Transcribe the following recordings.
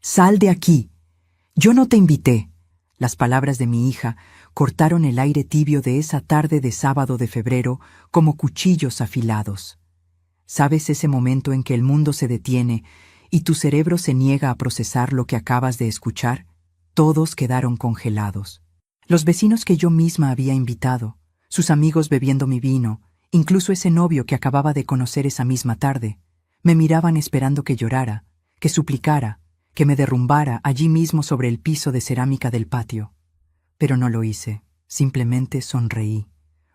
¡Sal de aquí! Yo no te invité. Las palabras de mi hija cortaron el aire tibio de esa tarde de sábado de febrero como cuchillos afilados. ¿Sabes ese momento en que el mundo se detiene y tu cerebro se niega a procesar lo que acabas de escuchar? Todos quedaron congelados. Los vecinos que yo misma había invitado, sus amigos bebiendo mi vino, incluso ese novio que acababa de conocer esa misma tarde, me miraban esperando que llorara, que suplicara, que me derrumbara allí mismo sobre el piso de cerámica del patio. Pero no lo hice, simplemente sonreí.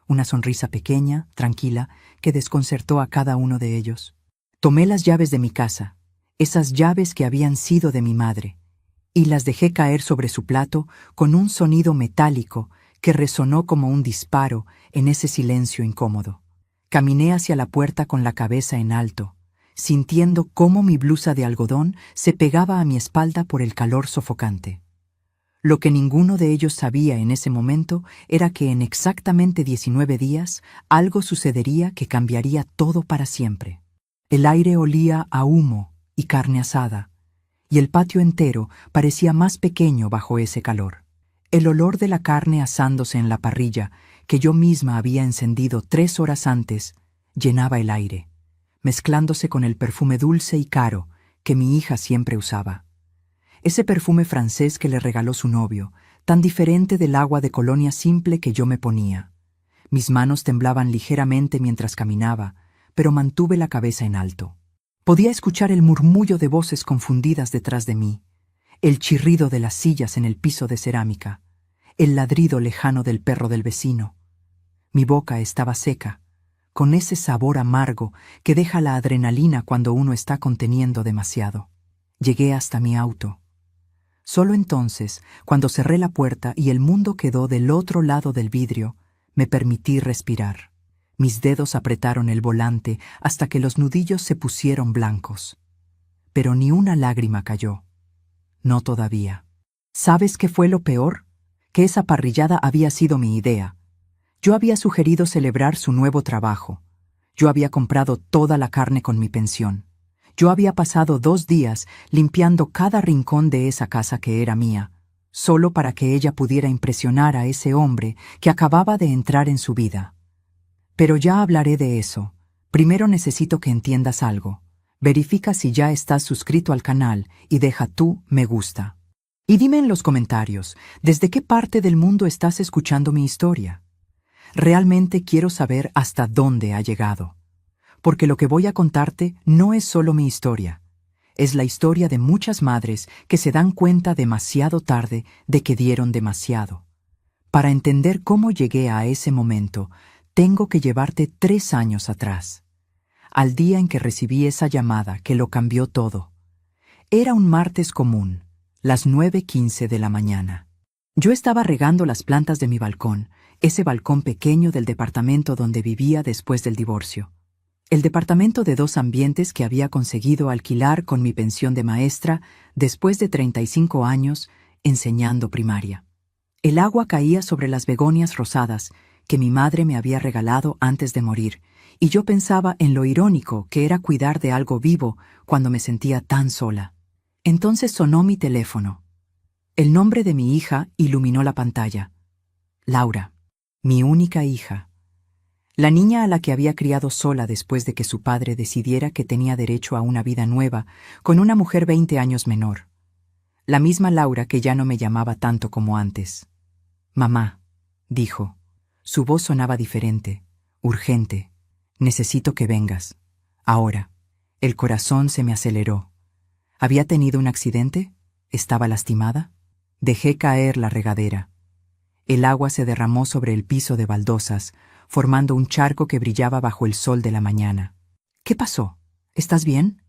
Una sonrisa pequeña, tranquila, que desconcertó a cada uno de ellos. Tomé las llaves de mi casa, esas llaves que habían sido de mi madre, y las dejé caer sobre su plato con un sonido metálico que resonó como un disparo en ese silencio incómodo. Caminé hacia la puerta con la cabeza en alto, sintiendo cómo mi blusa de algodón se pegaba a mi espalda por el calor sofocante. Lo que ninguno de ellos sabía en ese momento era que en exactamente 19 días algo sucedería que cambiaría todo para siempre. El aire olía a humo y carne asada, y el patio entero parecía más pequeño bajo ese calor. El olor de la carne asándose en la parrilla, que yo misma había encendido 3 horas antes, llenaba el aire, mezclándose con el perfume dulce y caro que mi hija siempre usaba. Ese perfume francés que le regaló su novio, tan diferente del agua de colonia simple que yo me ponía. Mis manos temblaban ligeramente mientras caminaba, pero mantuve la cabeza en alto. Podía escuchar el murmullo de voces confundidas detrás de mí, el chirrido de las sillas en el piso de cerámica, el ladrido lejano del perro del vecino. Mi boca estaba seca, con ese sabor amargo que deja la adrenalina cuando uno está conteniendo demasiado. Llegué hasta mi auto. Solo entonces, cuando cerré la puerta y el mundo quedó del otro lado del vidrio, me permití respirar. Mis dedos apretaron el volante hasta que los nudillos se pusieron blancos. Pero ni una lágrima cayó. No todavía. ¿Sabes qué fue lo peor? Que esa parrillada había sido mi idea. Yo había sugerido celebrar su nuevo trabajo. Yo había comprado toda la carne con mi pensión. Yo había pasado 2 días limpiando cada rincón de esa casa que era mía, solo para que ella pudiera impresionar a ese hombre que acababa de entrar en su vida. Pero ya hablaré de eso. Primero necesito que entiendas algo. Verifica si ya estás suscrito al canal y deja tu me gusta. Y dime en los comentarios, ¿desde qué parte del mundo estás escuchando mi historia? Realmente quiero saber hasta dónde ha llegado. Porque lo que voy a contarte no es solo mi historia. Es la historia de muchas madres que se dan cuenta demasiado tarde de que dieron demasiado. Para entender cómo llegué a ese momento, tengo que llevarte 3 años atrás. Al día en que recibí esa llamada que lo cambió todo. Era un martes común, las 9:15 de la mañana. Yo estaba regando las plantas de mi balcón, ese balcón pequeño del departamento donde vivía después del divorcio. El departamento de 2 ambientes que había conseguido alquilar con mi pensión de maestra después de 35 años enseñando primaria. El agua caía sobre las begonias rosadas que mi madre me había regalado antes de morir, y yo pensaba en lo irónico que era cuidar de algo vivo cuando me sentía tan sola. Entonces sonó mi teléfono. El nombre de mi hija iluminó la pantalla. Laura, mi única hija. La niña a la que había criado sola después de que su padre decidiera que tenía derecho a una vida nueva con una mujer 20 años menor. La misma Laura que ya no me llamaba tanto como antes. Mamá, dijo. Su voz sonaba diferente, urgente. Necesito que vengas. Ahora. El corazón se me aceleró. ¿Había tenido un accidente? ¿Estaba lastimada? Dejé caer la regadera. El agua se derramó sobre el piso de baldosas, formando un charco que brillaba bajo el sol de la mañana. ¿Qué pasó? ¿Estás bien?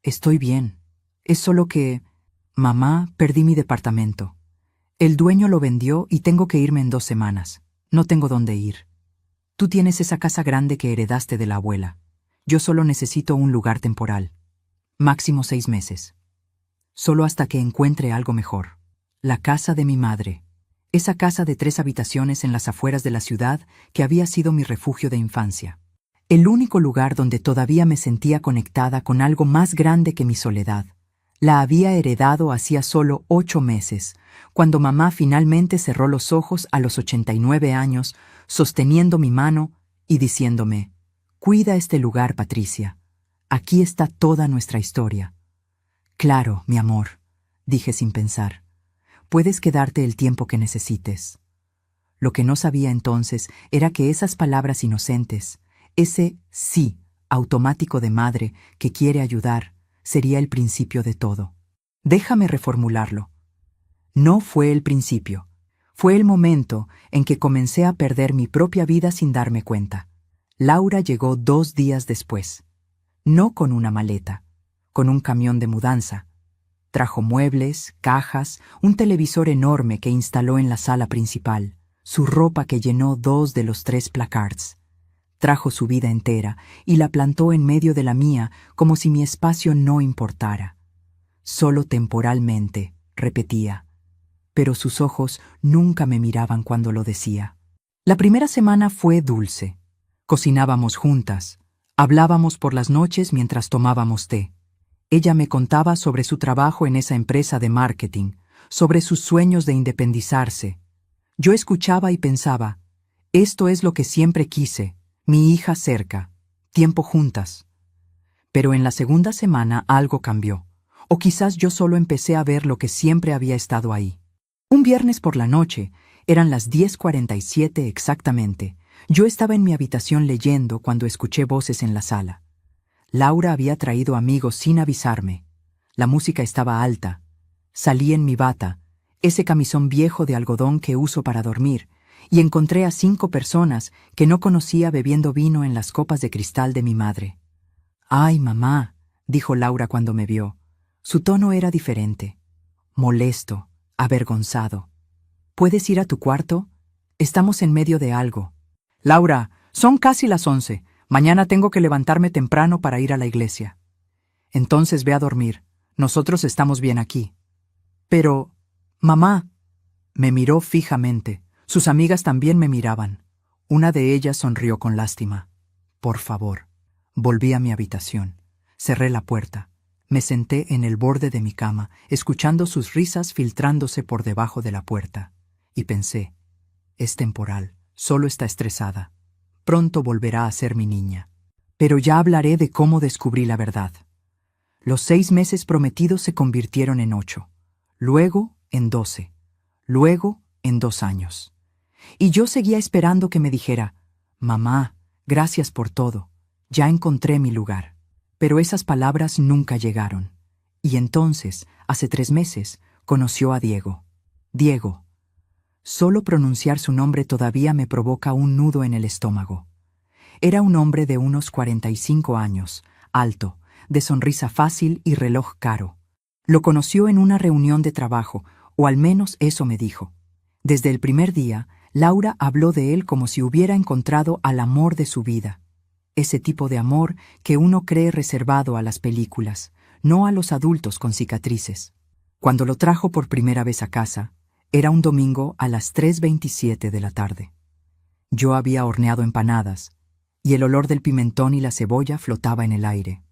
Estoy bien. Es solo que... Mamá, perdí mi departamento. El dueño lo vendió y tengo que irme en 2 semanas. No tengo dónde ir. Tú tienes esa casa grande que heredaste de la abuela. Yo solo necesito un lugar temporal. Máximo 6 meses. Solo hasta que encuentre algo mejor. La casa de mi madre. Esa casa de 3 habitaciones en las afueras de la ciudad que había sido mi refugio de infancia. El único lugar donde todavía me sentía conectada con algo más grande que mi soledad, La había heredado hacía solo 8 meses, cuando mamá finalmente cerró los ojos a los 89 años, sosteniendo mi mano y diciéndome: «Cuida este lugar, Patricia. Aquí está toda nuestra historia». «Claro, mi amor», dije sin pensar. «Puedes quedarte el tiempo que necesites». Lo que no sabía entonces era que esas palabras inocentes, ese sí automático de madre que quiere ayudar, sería el principio de todo. Déjame reformularlo. No fue el principio. Fue el momento en que comencé a perder mi propia vida sin darme cuenta. Laura llegó 2 días después. No con una maleta, con un camión de mudanza. Trajo muebles, cajas, un televisor enorme que instaló en la sala principal, su ropa que llenó 2 de los 3 placards. Trajo su vida entera y la plantó en medio de la mía como si mi espacio no importara. Solo temporalmente, repetía, pero sus ojos nunca me miraban cuando lo decía. La primera semana fue dulce. Cocinábamos juntas, hablábamos por las noches mientras tomábamos té. Ella me contaba sobre su trabajo en esa empresa de marketing, sobre sus sueños de independizarse. Yo escuchaba y pensaba, esto es lo que siempre quise, mi hija cerca, tiempo juntas. Pero en la segunda semana algo cambió, o quizás yo solo empecé a ver lo que siempre había estado ahí. Un viernes por la noche, eran las 10:47 exactamente, yo estaba en mi habitación leyendo cuando escuché voces en la sala. Laura había traído amigos sin avisarme. La música estaba alta. Salí en mi bata, ese camisón viejo de algodón que uso para dormir, y encontré a 5 personas que no conocía bebiendo vino en las copas de cristal de mi madre. «Ay, mamá», dijo Laura cuando me vio. Su tono era diferente. Molesto, avergonzado. «¿Puedes ir a tu cuarto? Estamos en medio de algo». «Laura, son casi las 11. Mañana tengo que levantarme temprano para ir a la iglesia». «Entonces ve a dormir. Nosotros estamos bien aquí». «Pero, mamá». Me miró fijamente. Sus amigas también me miraban. Una de ellas sonrió con lástima. «Por favor». Volví a mi habitación. Cerré la puerta. Me senté en el borde de mi cama, escuchando sus risas filtrándose por debajo de la puerta. Y pensé, es temporal, solo está estresada. Pronto volverá a ser mi niña. Pero ya hablaré de cómo descubrí la verdad. Los 6 meses prometidos se convirtieron en 8, luego en 12, luego en 2 años. Y yo seguía esperando que me dijera, «Mamá, gracias por todo, ya encontré mi lugar». Pero esas palabras nunca llegaron. Y entonces, hace 3 meses, conoció a Diego. Diego. Solo pronunciar su nombre todavía me provoca un nudo en el estómago. Era un hombre de unos 45 años, alto, de sonrisa fácil y reloj caro. Lo conoció en una reunión de trabajo, o al menos eso me dijo. Desde el primer día, Laura habló de él como si hubiera encontrado al amor de su vida. Ese tipo de amor que uno cree reservado a las películas, no a los adultos con cicatrices. Cuando lo trajo por primera vez a casa, era un domingo a las 3:27 de la tarde. Yo había horneado empanadas, y el olor del pimentón y la cebolla flotaba en el aire.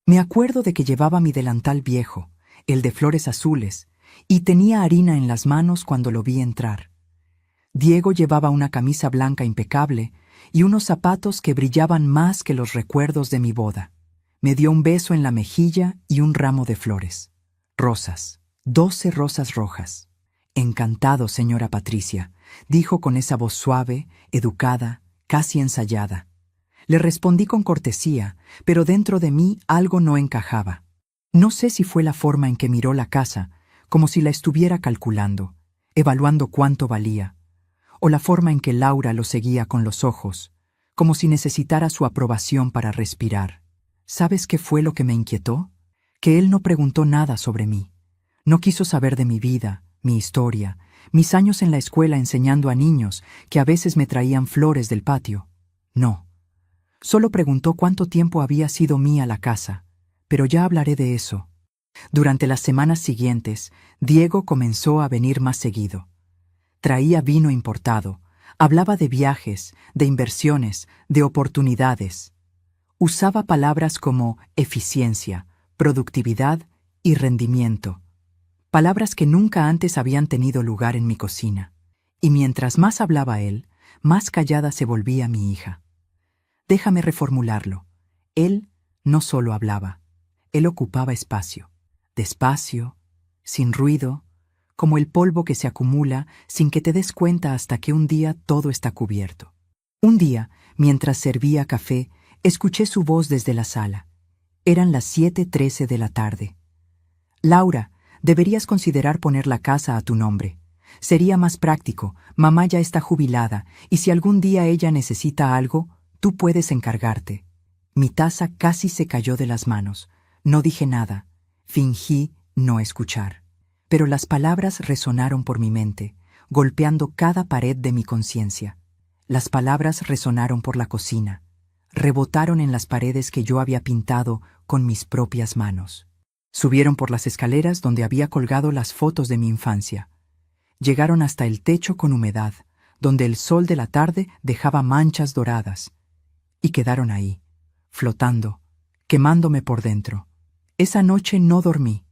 Me acuerdo de que llevaba mi delantal viejo, el de flores azules, y tenía harina en las manos cuando lo vi entrar. Diego llevaba una camisa blanca impecable y unos zapatos que brillaban más que los recuerdos de mi boda. Me dio un beso en la mejilla y un ramo de flores. Rosas, 12 rosas rojas. «Encantado, señora Patricia», dijo con esa voz suave, educada, casi ensayada. Le respondí con cortesía, pero dentro de mí algo no encajaba. No sé si fue la forma en que miró la casa, como si la estuviera calculando, evaluando cuánto valía, o la forma en que Laura lo seguía con los ojos, como si necesitara su aprobación para respirar. ¿Sabes qué fue lo que me inquietó? Que él no preguntó nada sobre mí. No quiso saber de mi vida, mi historia, mis años en la escuela enseñando a niños que a veces me traían flores del patio. No. Solo preguntó cuánto tiempo había sido mía la casa, pero ya hablaré de eso. Durante las semanas siguientes, Diego comenzó a venir más seguido. Traía vino importado, hablaba de viajes, de inversiones, de oportunidades. Usaba palabras como eficiencia, productividad y rendimiento. Palabras que nunca antes habían tenido lugar en mi cocina. Y mientras más hablaba él, más callada se volvía mi hija. Déjame reformularlo. Él no solo hablaba, él ocupaba espacio. Despacio, sin ruido, como el polvo que se acumula sin que te des cuenta hasta que un día todo está cubierto. Un día, mientras servía café, escuché su voz desde la sala. Eran las 7:13 de la tarde. Laura, deberías considerar poner la casa a tu nombre. Sería más práctico, mamá ya está jubilada, y si algún día ella necesita algo, tú puedes encargarte. Mi taza casi se cayó de las manos. No dije nada. Fingí no escuchar. Pero las palabras resonaron por mi mente, golpeando cada pared de mi conciencia. Las palabras resonaron por la cocina. Rebotaron en las paredes que yo había pintado con mis propias manos. Subieron por las escaleras donde había colgado las fotos de mi infancia. Llegaron hasta el techo con humedad, donde el sol de la tarde dejaba manchas doradas. Y quedaron ahí, flotando, quemándome por dentro. Esa noche no dormí.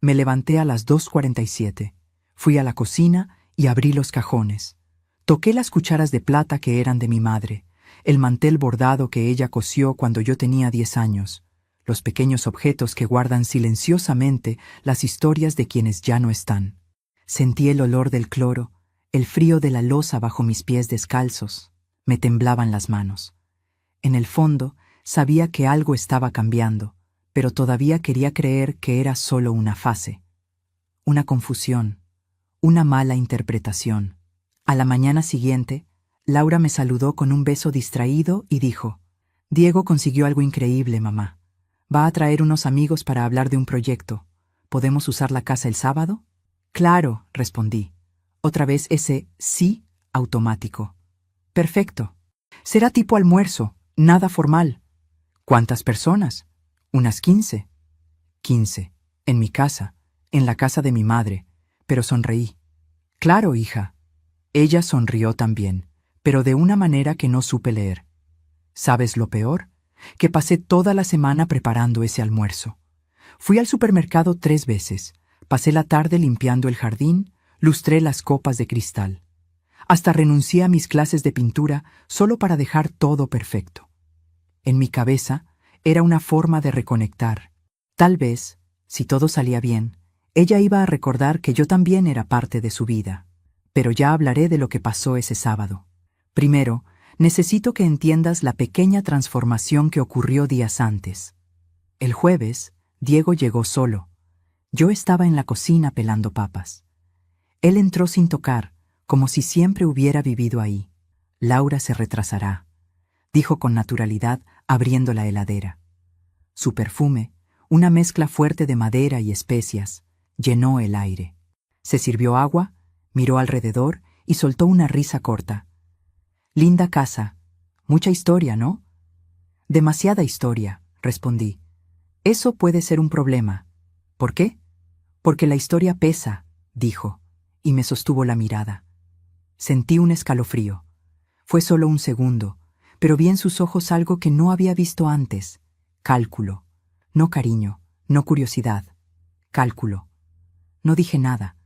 Me levanté a las 2:47. Fui a la cocina y abrí los cajones. Toqué las cucharas de plata que eran de mi madre, el mantel bordado que ella cosió cuando yo tenía 10 años, los pequeños objetos que guardan silenciosamente las historias de quienes ya no están. Sentí el olor del cloro, el frío de la loza bajo mis pies descalzos. Me temblaban las manos. En el fondo, sabía que algo estaba cambiando, pero todavía quería creer que era solo una fase. Una confusión, una mala interpretación. A la mañana siguiente, Laura me saludó con un beso distraído y dijo: «Diego consiguió algo increíble, mamá. Va a traer unos amigos para hablar de un proyecto. ¿Podemos usar la casa el sábado?» «Claro», respondí. Otra vez ese sí automático. «Perfecto. Será tipo almuerzo, nada formal». «¿Cuántas personas?» «Unas 15». «15. En mi casa, en la casa de mi madre». Pero sonreí. «Claro, hija». Ella sonrió también, pero de una manera que no supe leer. ¿Sabes lo peor? Que pasé toda la semana preparando ese almuerzo. Fui al supermercado 3 veces. Pasé la tarde limpiando el jardín, lustré las copas de cristal. Hasta renuncié a mis clases de pintura solo para dejar todo perfecto. En mi cabeza era una forma de reconectar. Tal vez, si todo salía bien, ella iba a recordar que yo también era parte de su vida. Pero ya hablaré de lo que pasó ese sábado. Primero, necesito que entiendas la pequeña transformación que ocurrió días antes. El jueves, Diego llegó solo. Yo estaba en la cocina pelando papas. Él entró sin tocar, como si siempre hubiera vivido ahí. «Laura se retrasará», dijo con naturalidad, abriendo la heladera. Su perfume, una mezcla fuerte de madera y especias, llenó el aire. Se sirvió agua, miró alrededor y soltó una risa corta. «Linda casa. Mucha historia, ¿no?» «Demasiada historia», respondí. «Eso puede ser un problema». «¿Por qué?» «Porque la historia pesa», dijo, y me sostuvo la mirada. Sentí un escalofrío. Fue solo un segundo, pero vi en sus ojos algo que no había visto antes. Cálculo. No cariño, no curiosidad. Cálculo. No dije nada.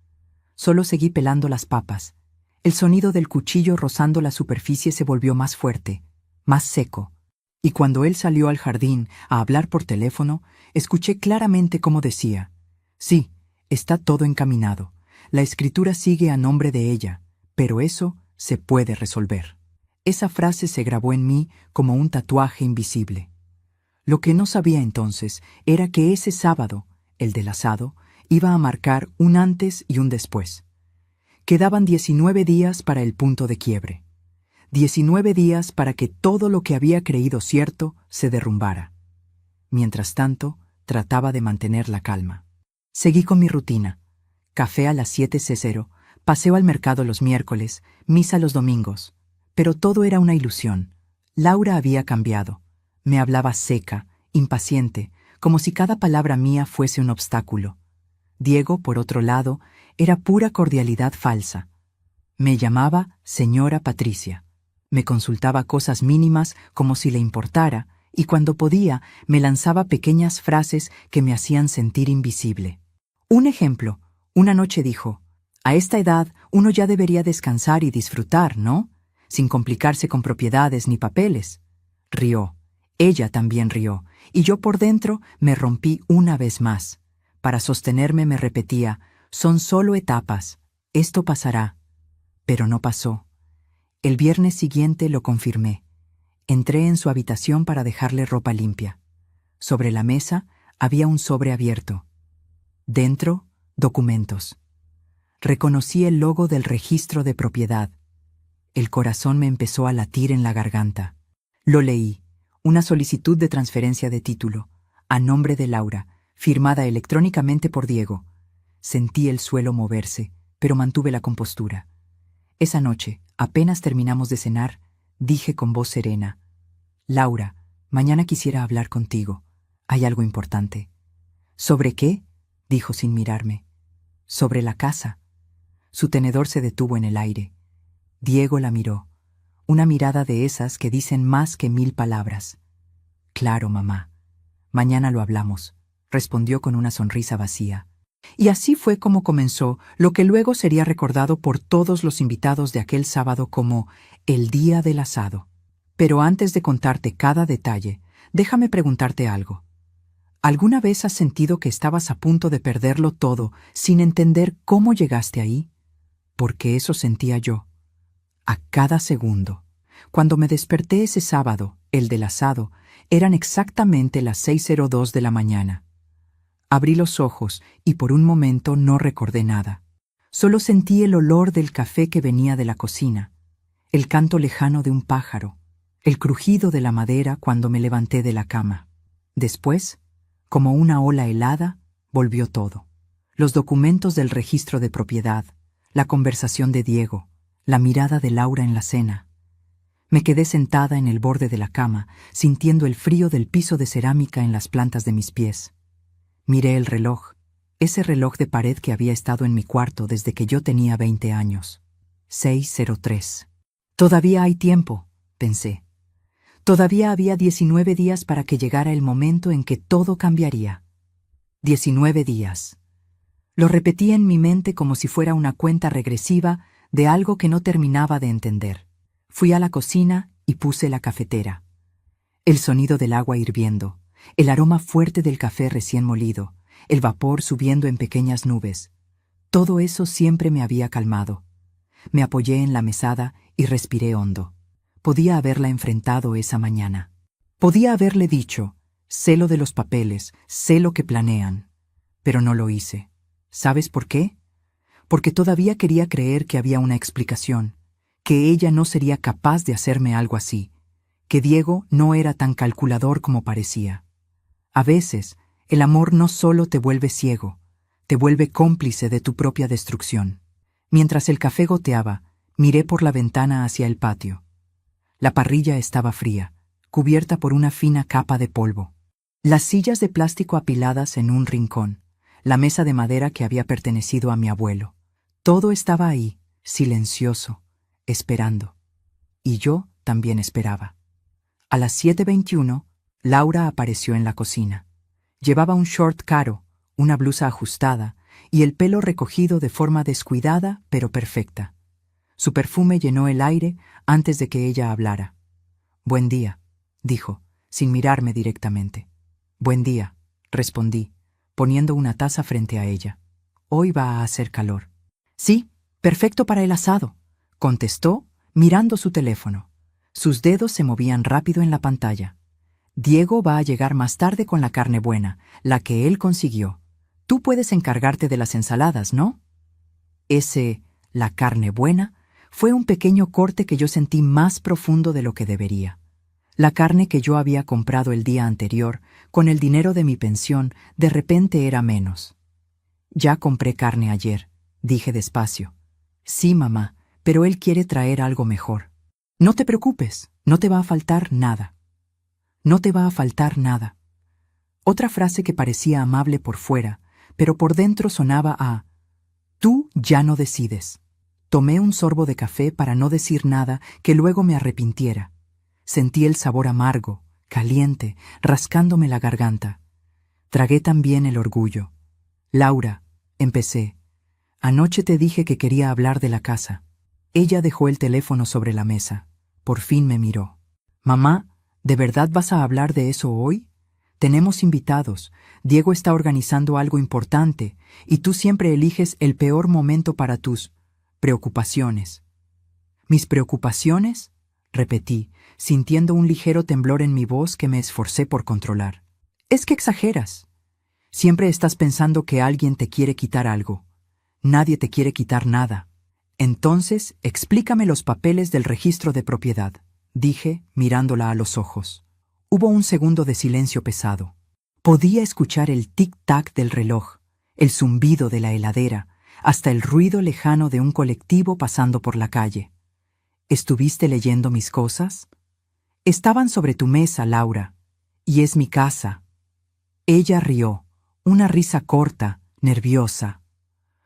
Solo seguí pelando las papas. El sonido del cuchillo rozando la superficie se volvió más fuerte, más seco. Y cuando él salió al jardín a hablar por teléfono, escuché claramente cómo decía: «Sí, está todo encaminado. La escritura sigue a nombre de ella, pero eso se puede resolver». Esa frase se grabó en mí como un tatuaje invisible. Lo que no sabía entonces era que ese sábado, el del asado, iba a marcar un antes y un después. Quedaban 19 días para el punto de quiebre. 19 días para que todo lo que había creído cierto se derrumbara. Mientras tanto, trataba de mantener la calma. Seguí con mi rutina. Café a las 7:00, paseo al mercado los miércoles, misa los domingos. Pero todo era una ilusión. Laura había cambiado. Me hablaba seca, impaciente, como si cada palabra mía fuese un obstáculo. Diego, por otro lado, era pura cordialidad falsa. Me llamaba señora Patricia. Me consultaba cosas mínimas como si le importara, y cuando podía me lanzaba pequeñas frases que me hacían sentir invisible. Un ejemplo, una noche dijo: «A esta edad uno ya debería descansar y disfrutar, ¿no? Sin complicarse con propiedades ni papeles». Rió. Ella también rió, y yo por dentro me rompí una vez más. Para sostenerme me repetía: «Son solo etapas, esto pasará». Pero no pasó. El viernes siguiente lo confirmé. Entré en su habitación para dejarle ropa limpia. Sobre la mesa había un sobre abierto. Dentro, documentos. Reconocí el logo del registro de propiedad. El corazón me empezó a latir en la garganta. Lo leí. Una solicitud de transferencia de título, a nombre de Laura, firmada electrónicamente por Diego. Sentí el suelo moverse, pero mantuve la compostura. Esa noche, apenas terminamos de cenar, dije con voz serena: «Laura, mañana quisiera hablar contigo. Hay algo importante». «¿Sobre qué?», dijo sin mirarme. «Sobre la casa». Su tenedor se detuvo en el aire. Diego la miró. Una mirada de esas que dicen más que 1000 palabras. «Claro, mamá. Mañana lo hablamos», respondió con una sonrisa vacía. Y así fue como comenzó lo que luego sería recordado por todos los invitados de aquel sábado como el día del asado. Pero antes de contarte cada detalle, déjame preguntarte algo. ¿Alguna vez has sentido que estabas a punto de perderlo todo sin entender cómo llegaste ahí? Porque eso sentía yo. A cada segundo. Cuando me desperté ese sábado, el del asado, eran exactamente las 6:02 de la mañana. Abrí los ojos y por un momento no recordé nada. Solo sentí el olor del café que venía de la cocina, el canto lejano de un pájaro, el crujido de la madera cuando me levanté de la cama. Después, como una ola helada, volvió todo. Los documentos del registro de propiedad, la conversación de Diego, la mirada de Laura en la cena. Me quedé sentada en el borde de la cama, sintiendo el frío del piso de cerámica en las plantas de mis pies. Miré el reloj, ese reloj de pared que había estado en mi cuarto desde que yo tenía 20 años. 6:03. Todavía hay tiempo, pensé. Todavía había 19 días para que llegara el momento en que todo cambiaría. 19 días. Lo repetí en mi mente como si fuera una cuenta regresiva de algo que no terminaba de entender. Fui a la cocina y puse la cafetera. El sonido del agua hirviendo, el aroma fuerte del café recién molido, el vapor subiendo en pequeñas nubes. Todo eso siempre me había calmado. Me apoyé en la mesada y respiré hondo. Podía haberla enfrentado esa mañana. Podía haberle dicho: «Sé lo de los papeles, sé lo que planean». Pero no lo hice. ¿Sabes por qué? Porque todavía quería creer que había una explicación, que ella no sería capaz de hacerme algo así, que Diego no era tan calculador como parecía. A veces, el amor no solo te vuelve ciego, te vuelve cómplice de tu propia destrucción. Mientras el café goteaba, miré por la ventana hacia el patio. La parrilla estaba fría, cubierta por una fina capa de polvo. Las sillas de plástico apiladas en un rincón, la mesa de madera que había pertenecido a mi abuelo. Todo estaba ahí, silencioso, esperando. Y yo también esperaba. A las 7:21, Laura apareció en la cocina. Llevaba un short caro, una blusa ajustada y el pelo recogido de forma descuidada pero perfecta. Su perfume llenó el aire antes de que ella hablara. «Buen día», dijo, sin mirarme directamente. «Buen día», respondí, poniendo una taza frente a ella. «Hoy va a hacer calor». «Sí, perfecto para el asado», contestó, mirando su teléfono. Sus dedos se movían rápido en la pantalla. «Diego va a llegar más tarde con la carne buena, la que él consiguió. Tú puedes encargarte de las ensaladas, ¿no?» La carne buena, fue un pequeño corte que yo sentí más profundo de lo que debería. La carne que yo había comprado el día anterior, con el dinero de mi pensión, de repente era menos. «Ya compré carne ayer», dije despacio. «Sí, mamá, pero él quiere traer algo mejor». «No te preocupes, no te va a faltar nada». «No te va a faltar nada». Otra frase que parecía amable por fuera, pero por dentro sonaba a «Tú ya no decides». Tomé un sorbo de café para no decir nada que luego me arrepintiera. Sentí el sabor amargo, caliente, rascándome la garganta. Tragué también el orgullo. Laura, empecé. Anoche te dije que quería hablar de la casa. Ella dejó el teléfono sobre la mesa. Por fin me miró. Mamá, ¿de verdad vas a hablar de eso hoy? Tenemos invitados. Diego está organizando algo importante y tú siempre eliges el peor momento para tus preocupaciones. ¿Mis preocupaciones? Repetí, sintiendo un ligero temblor en mi voz que me esforcé por controlar. Es que exageras. Siempre estás pensando que alguien te quiere quitar algo. Nadie te quiere quitar nada. Entonces, explícame los papeles del registro de propiedad, dije, mirándola a los ojos. Hubo un segundo de silencio pesado. Podía escuchar el tic-tac del reloj, el zumbido de la heladera, hasta el ruido lejano de un colectivo pasando por la calle. ¿Estuviste leyendo mis cosas? Estaban sobre tu mesa, Laura, y es mi casa. Ella rió, una risa corta, nerviosa.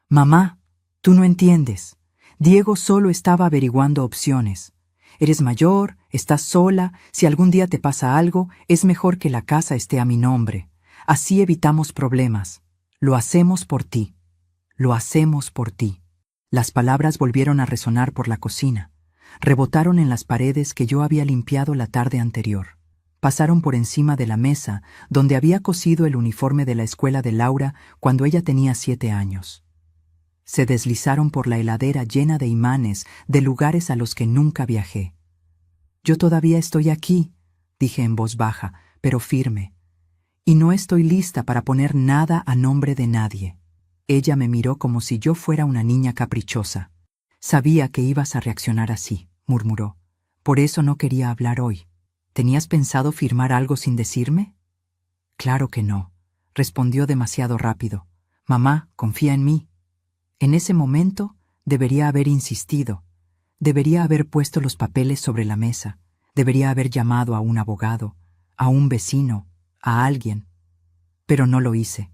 Mamá, tú no entiendes. Diego solo estaba averiguando opciones. Eres mayor, estás sola, si algún día te pasa algo, es mejor que la casa esté a mi nombre. Así evitamos problemas. Lo hacemos por ti. Lo hacemos por ti. Las palabras volvieron a resonar por la cocina. Rebotaron en las paredes que yo había limpiado la tarde anterior. Pasaron por encima de la mesa donde había cosido el uniforme de la escuela de Laura cuando ella tenía 7 años. Se deslizaron por la heladera llena de imanes de lugares a los que nunca viajé. Yo todavía estoy aquí, dije en voz baja, pero firme, y no estoy lista para poner nada a nombre de nadie. Ella me miró como si yo fuera una niña caprichosa. Sabía que ibas a reaccionar así, murmuró. Por eso no quería hablar hoy. ¿Tenías pensado firmar algo sin decirme? Claro que no, respondió demasiado rápido. Mamá, confía en mí. En ese momento debería haber insistido, debería haber puesto los papeles sobre la mesa, debería haber llamado a un abogado, a un vecino, a alguien. Pero no lo hice.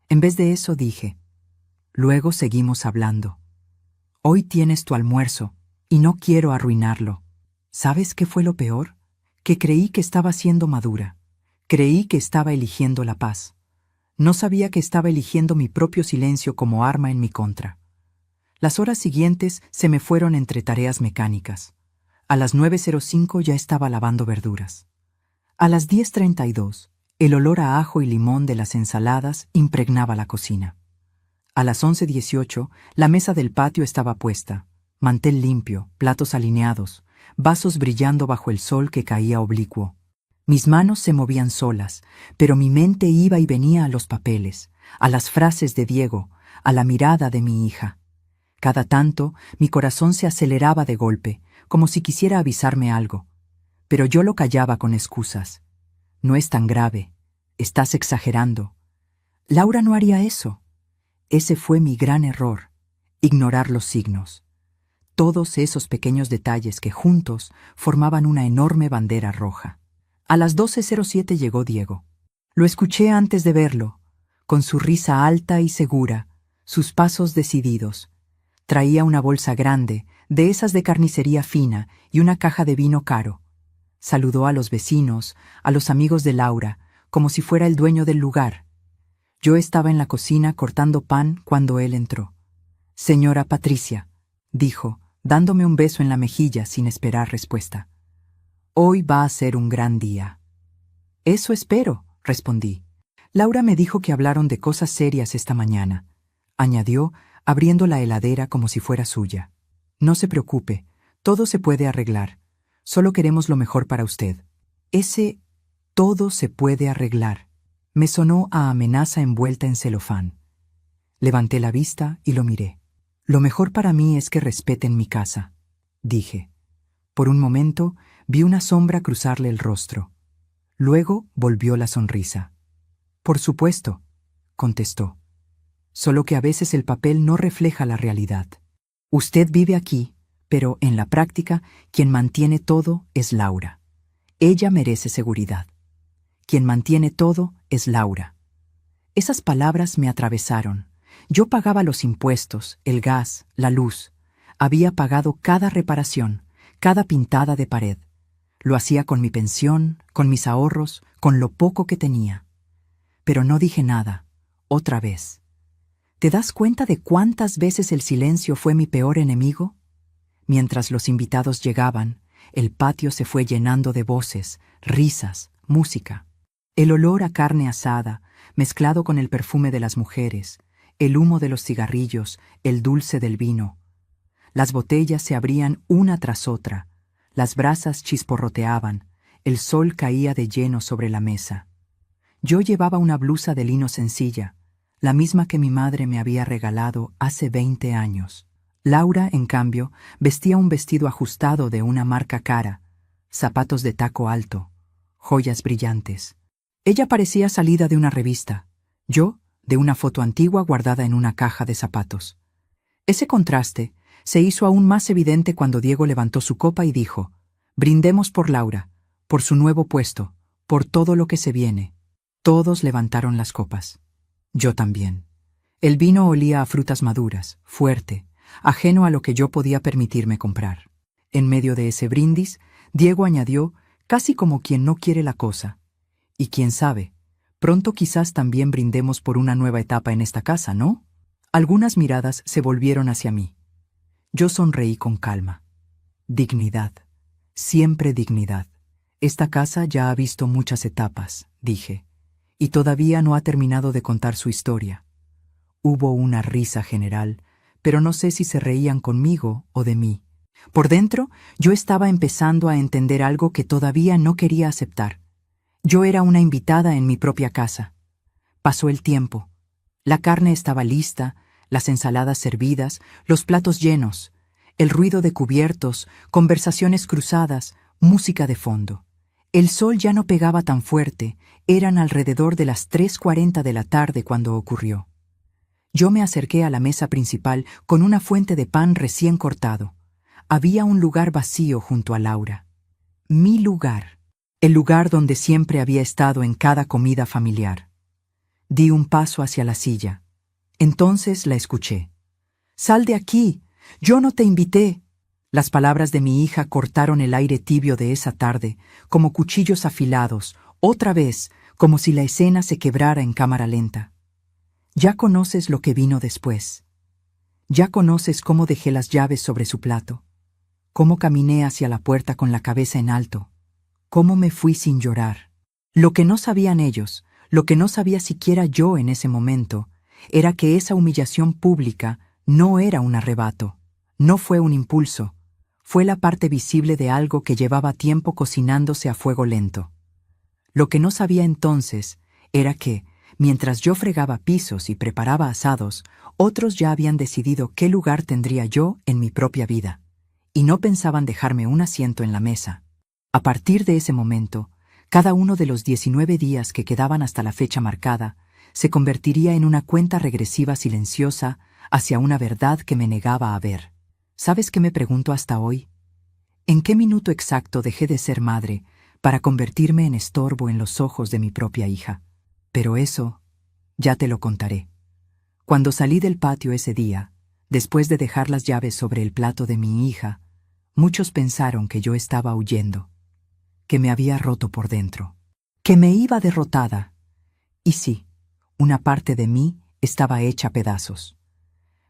En vez de eso dije, luego seguimos hablando. Hoy tienes tu almuerzo y no quiero arruinarlo. ¿Sabes qué fue lo peor? Que creí que estaba siendo madura. Creí que estaba eligiendo la paz. No sabía que estaba eligiendo mi propio silencio como arma en mi contra. Las horas siguientes se me fueron entre tareas mecánicas. A las 9:05 ya estaba lavando verduras. A las 10:32, el olor a ajo y limón de las ensaladas impregnaba la cocina. A las 11:18, la mesa del patio estaba puesta, mantel limpio, platos alineados, vasos brillando bajo el sol que caía oblicuo. Mis manos se movían solas, pero mi mente iba y venía a los papeles, a las frases de Diego, a la mirada de mi hija. Cada tanto, mi corazón se aceleraba de golpe, como si quisiera avisarme algo. Pero yo lo callaba con excusas. No es tan grave. Estás exagerando. Laura no haría eso. Ese fue mi gran error, ignorar los signos. Todos esos pequeños detalles que juntos formaban una enorme bandera roja. A las 12:07 llegó Diego. Lo escuché antes de verlo, con su risa alta y segura, sus pasos decididos. Traía una bolsa grande, de esas de carnicería fina, y una caja de vino caro. Saludó a los vecinos, a los amigos de Laura, como si fuera el dueño del lugar. Yo estaba en la cocina cortando pan cuando él entró. «Señora Patricia», dijo, dándome un beso en la mejilla sin esperar respuesta. «Hoy va a ser un gran día». «Eso espero», respondí. «Laura me dijo que hablaron de cosas serias esta mañana», añadió, abriendo la heladera como si fuera suya. «No se preocupe, todo se puede arreglar. Solo queremos lo mejor para usted». Ese «todo se puede arreglar» me sonó a amenaza envuelta en celofán. Levanté la vista y lo miré. «Lo mejor para mí es que respeten mi casa», dije. Por un momento vi una sombra cruzarle el rostro. Luego volvió la sonrisa. «Por supuesto», contestó. «Solo que a veces el papel no refleja la realidad. Usted vive aquí, pero en la práctica quien mantiene todo es Laura. Ella merece seguridad. Quien mantiene todo es Laura». Esas palabras me atravesaron. Yo pagaba los impuestos, el gas, la luz. Había pagado cada reparación, cada pintada de pared. Lo hacía con mi pensión, con mis ahorros, con lo poco que tenía. Pero no dije nada, otra vez. ¿Te das cuenta de cuántas veces el silencio fue mi peor enemigo? Mientras los invitados llegaban, el patio se fue llenando de voces, risas, música. El olor a carne asada, mezclado con el perfume de las mujeres, el humo de los cigarrillos, el dulce del vino. Las botellas se abrían una tras otra, las brasas chisporroteaban, el sol caía de lleno sobre la mesa. Yo llevaba una blusa de lino sencilla, la misma que mi madre me había regalado hace 20 años. Laura, en cambio, vestía un vestido ajustado de una marca cara, zapatos de taco alto, joyas brillantes. Ella parecía salida de una revista, yo de una foto antigua guardada en una caja de zapatos. Ese contraste se hizo aún más evidente cuando Diego levantó su copa y dijo: «Brindemos por Laura, por su nuevo puesto, por todo lo que se viene». Todos levantaron las copas. Yo también. El vino olía a frutas maduras, fuerte, ajeno a lo que yo podía permitirme comprar. En medio de ese brindis, Diego añadió, casi como quien no quiere la cosa: «Y quién sabe, pronto quizás también brindemos por una nueva etapa en esta casa, ¿no?». Algunas miradas se volvieron hacia mí. Yo sonreí con calma. Dignidad. Siempre dignidad. Esta casa ya ha visto muchas etapas, dije, y todavía no ha terminado de contar su historia. Hubo una risa general, pero no sé si se reían conmigo o de mí. Por dentro, yo estaba empezando a entender algo que todavía no quería aceptar. Yo era una invitada en mi propia casa. Pasó el tiempo. La carne estaba lista, las ensaladas servidas, los platos llenos, el ruido de cubiertos, conversaciones cruzadas, música de fondo. El sol ya no pegaba tan fuerte, eran alrededor de las 3:40 de la tarde cuando ocurrió. Yo me acerqué a la mesa principal con una fuente de pan recién cortado. Había un lugar vacío junto a Laura. Mi lugar. El lugar donde siempre había estado en cada comida familiar. Di un paso hacia la silla. Entonces la escuché. «Sal de aquí. Yo no te invité». Las palabras de mi hija cortaron el aire tibio de esa tarde, como cuchillos afilados, otra vez, como si la escena se quebrara en cámara lenta. Ya conoces lo que vino después. Ya conoces cómo dejé las llaves sobre su plato, cómo caminé hacia la puerta con la cabeza en alto, cómo me fui sin llorar. Lo que no sabían ellos, lo que no sabía siquiera yo en ese momento, era que esa humillación pública no era un arrebato, no fue un impulso, fue la parte visible de algo que llevaba tiempo cocinándose a fuego lento. Lo que no sabía entonces era que, mientras yo fregaba pisos y preparaba asados, otros ya habían decidido qué lugar tendría yo en mi propia vida, y no pensaban dejarme un asiento en la mesa. A partir de ese momento, cada uno de los 19 días que quedaban hasta la fecha marcada se convertiría en una cuenta regresiva silenciosa hacia una verdad que me negaba a ver. ¿Sabes qué me pregunto hasta hoy? ¿En qué minuto exacto dejé de ser madre para convertirme en estorbo en los ojos de mi propia hija? Pero eso ya te lo contaré. Cuando salí del patio ese día, después de dejar las llaves sobre el plato de mi hija, muchos pensaron que yo estaba huyendo, que me había roto por dentro, que me iba derrotada. Y sí, una parte de mí estaba hecha pedazos.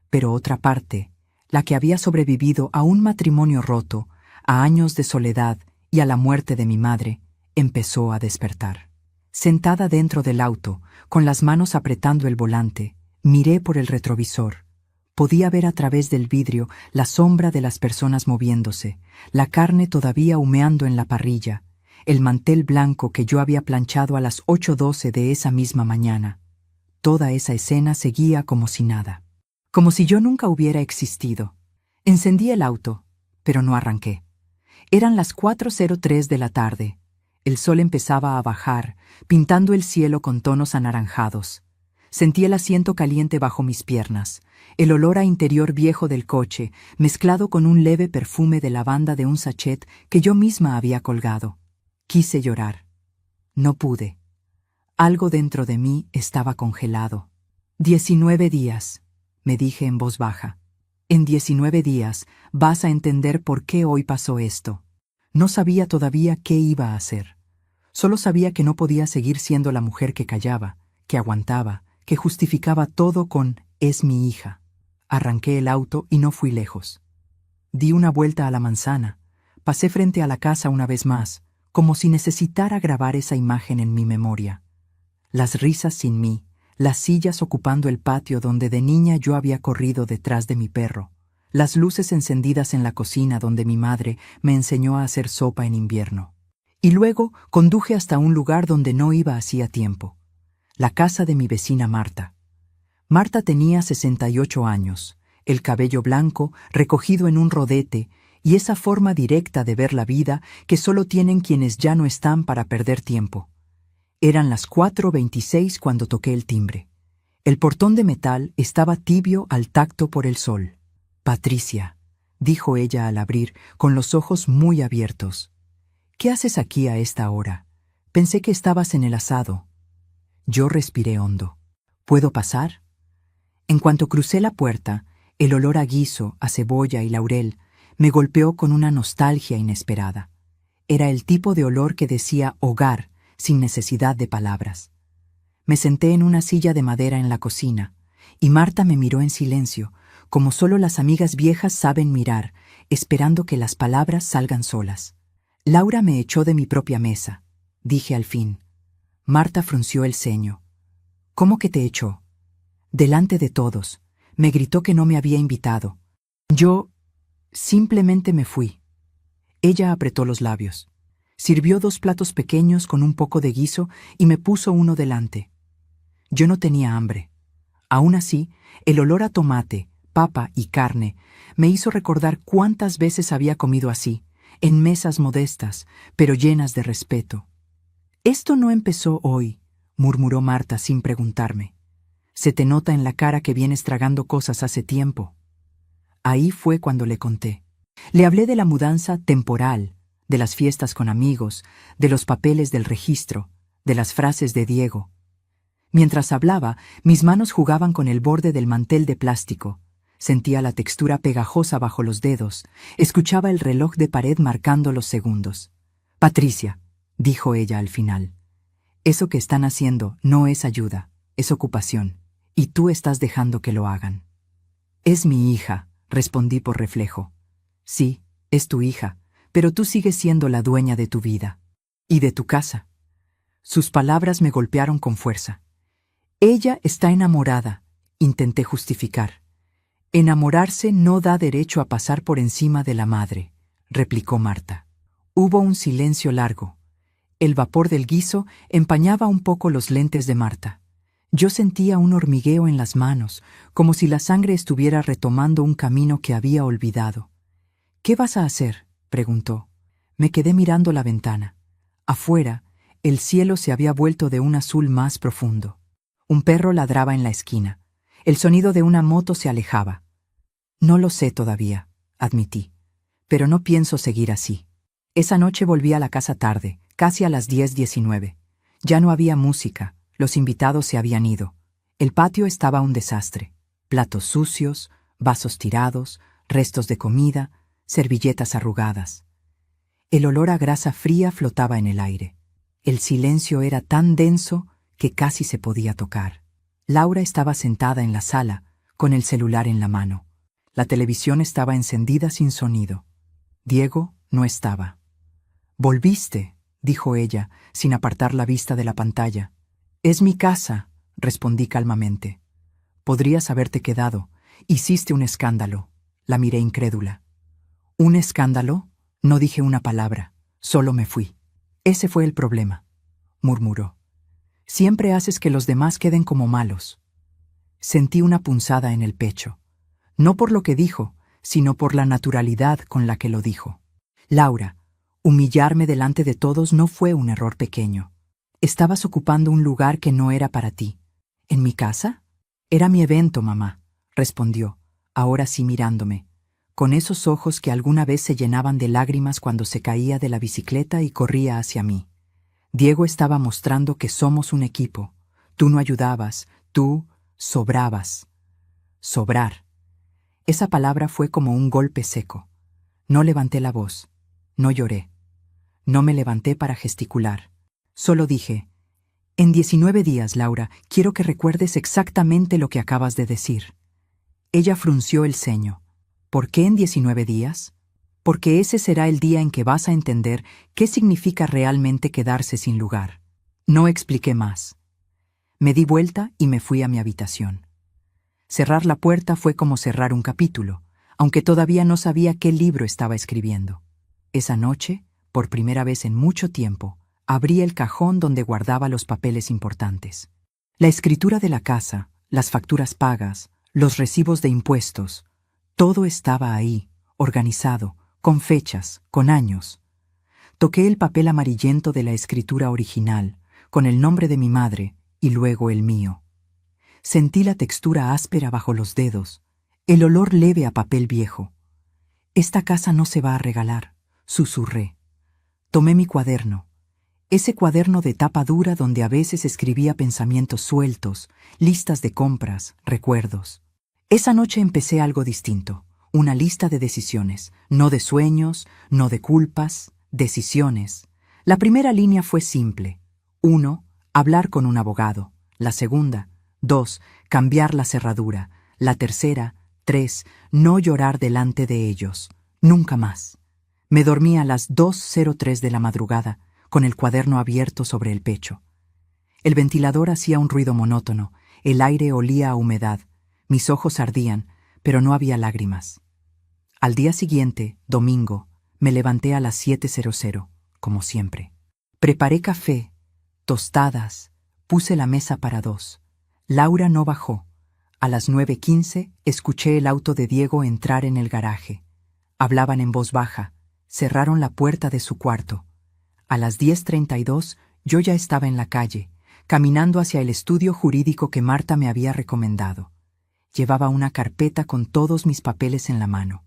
Pero otra parte, la que había sobrevivido a un matrimonio roto, a años de soledad y a la muerte de mi madre, empezó a despertar. Sentada dentro del auto, con las manos apretando el volante, miré por el retrovisor. Podía ver a través del vidrio la sombra de las personas moviéndose, la carne todavía humeando en la parrilla, el mantel blanco que yo había planchado a las 8:12 de esa misma mañana. Toda esa escena seguía como si nada, como si yo nunca hubiera existido. Encendí el auto, pero no arranqué. Eran las 4:03 de la tarde. El sol empezaba a bajar, pintando el cielo con tonos anaranjados. Sentí el asiento caliente bajo mis piernas, el olor a interior viejo del coche, mezclado con un leve perfume de lavanda de un sachet que yo misma había colgado. Quise llorar. No pude. Algo dentro de mí estaba congelado. 19 días, me dije en voz baja. En 19 días vas a entender por qué hoy pasó esto. No sabía todavía qué iba a hacer. Solo sabía que no podía seguir siendo la mujer que callaba, que aguantaba, que justificaba todo con «es mi hija». Arranqué el auto y no fui lejos. Di una vuelta a la manzana, pasé frente a la casa una vez más, como si necesitara grabar esa imagen en mi memoria. Las risas sin mí, las sillas ocupando el patio donde de niña yo había corrido detrás de mi perro, las luces encendidas en la cocina donde mi madre me enseñó a hacer sopa en invierno. Y luego conduje hasta un lugar donde no iba hacía tiempo, la casa de mi vecina Marta. Marta tenía 68 años, el cabello blanco recogido en un rodete y esa forma directa de ver la vida que solo tienen quienes ya no están para perder tiempo. Eran las 4:26 cuando toqué el timbre. El portón de metal estaba tibio al tacto por el sol. «Patricia», dijo ella al abrir, con los ojos muy abiertos. «¿Qué haces aquí a esta hora? Pensé que estabas en el asado». Yo respiré hondo. «¿Puedo pasar?» En cuanto crucé la puerta, el olor a guiso, a cebolla y laurel me golpeó con una nostalgia inesperada. Era el tipo de olor que decía hogar sin necesidad de palabras. Me senté en una silla de madera en la cocina, y Marta me miró en silencio, como solo las amigas viejas saben mirar, esperando que las palabras salgan solas. «Laura me echó de mi propia mesa», dije al fin. Marta frunció el ceño. «¿Cómo que te echó?» «Delante de todos. Me gritó que no me había invitado. Yo simplemente me fui». Ella apretó los labios. Sirvió 2 platos pequeños con un poco de guiso y me puso uno delante. Yo no tenía hambre. Aún así, el olor a tomate, papa y carne me hizo recordar cuántas veces había comido así, en mesas modestas, pero llenas de respeto. «Esto no empezó hoy», murmuró Marta sin preguntarme. «Se te nota en la cara que vienes tragando cosas hace tiempo». Ahí fue cuando le conté. Le hablé de la mudanza temporal, de las fiestas con amigos, de los papeles del registro, de las frases de Diego. Mientras hablaba, mis manos jugaban con el borde del mantel de plástico. Sentía la textura pegajosa bajo los dedos, escuchaba el reloj de pared marcando los segundos. «Patricia», dijo ella al final, «eso que están haciendo no es ayuda, es ocupación, y tú estás dejando que lo hagan». «Es mi hija», respondí por reflejo. «Sí, es tu hija, pero tú sigues siendo la dueña de tu vida. Y de tu casa». Sus palabras me golpearon con fuerza. «Ella está enamorada», intenté justificar. «Enamorarse no da derecho a pasar por encima de la madre», replicó Marta. Hubo un silencio largo. El vapor del guiso empañaba un poco los lentes de Marta. Yo sentía un hormigueo en las manos, como si la sangre estuviera retomando un camino que había olvidado. «¿Qué vas a hacer?», preguntó. Me quedé mirando la ventana. Afuera, el cielo se había vuelto de un azul más profundo. Un perro ladraba en la esquina. El sonido de una moto se alejaba. «No lo sé todavía», admití, «pero no pienso seguir así». Esa noche volví a la casa tarde, casi a las 10:19. Ya no había música, los invitados se habían ido. El patio estaba un desastre. Platos sucios, vasos tirados, restos de comida, servilletas arrugadas. El olor a grasa fría flotaba en el aire. El silencio era tan denso que casi se podía tocar. Laura estaba sentada en la sala, con el celular en la mano. La televisión estaba encendida sin sonido. Diego no estaba. «Volviste», dijo ella, sin apartar la vista de la pantalla. «Es mi casa», respondí calmamente. «Podrías haberte quedado. Hiciste un escándalo». La miré incrédula. «¿Un escándalo?». No dije una palabra, solo me fui. «Ese fue el problema», murmuró. «Siempre haces que los demás queden como malos». Sentí una punzada en el pecho. No por lo que dijo, sino por la naturalidad con la que lo dijo. «Laura, humillarme delante de todos no fue un error pequeño. Estabas ocupando un lugar que no era para ti». «¿En mi casa?». «Era mi evento, mamá», respondió, ahora sí mirándome, con esos ojos que alguna vez se llenaban de lágrimas cuando se caía de la bicicleta y corría hacia mí. «Diego estaba mostrando que somos un equipo. Tú no ayudabas, tú sobrabas». Sobrar. Esa palabra fue como un golpe seco. No levanté la voz, no lloré. No me levanté para gesticular. Solo dije, en 19 días, Laura, quiero que recuerdes exactamente lo que acabas de decir. Ella frunció el ceño. ¿Por qué en 19 días? Porque ese será el día en que vas a entender qué significa realmente quedarse sin lugar. No expliqué más. Me di vuelta y me fui a mi habitación. Cerrar la puerta fue como cerrar un capítulo, aunque todavía no sabía qué libro estaba escribiendo. Esa noche, por primera vez en mucho tiempo, abrí el cajón donde guardaba los papeles importantes. La escritura de la casa, las facturas pagas, los recibos de impuestos, todo estaba ahí, organizado, con fechas, con años. Toqué el papel amarillento de la escritura original, con el nombre de mi madre y luego el mío. Sentí la textura áspera bajo los dedos, el olor leve a papel viejo. Esta casa no se va a regalar, susurré. Tomé mi cuaderno, ese cuaderno de tapa dura donde a veces escribía pensamientos sueltos, listas de compras, recuerdos. Esa noche empecé algo distinto, una lista de decisiones, no de sueños, no de culpas, decisiones. La primera línea fue simple. 1. Hablar con un abogado. La segunda. 2. Cambiar la cerradura. La tercera. 3. No llorar delante de ellos. Nunca más. Me dormí a las 2:03 de la madrugada, con el cuaderno abierto sobre el pecho. El ventilador hacía un ruido monótono, el aire olía a humedad, mis ojos ardían, pero no había lágrimas. Al día siguiente, domingo, me levanté a las 7:00, como siempre. Preparé café, tostadas, puse la mesa para 2. Laura no bajó. A las 9:15 escuché el auto de Diego entrar en el garaje. Hablaban en voz baja, cerraron la puerta de su cuarto. A las 10:32 yo ya estaba en la calle, caminando hacia el estudio jurídico que Marta me había recomendado. Llevaba una carpeta con todos mis papeles en la mano.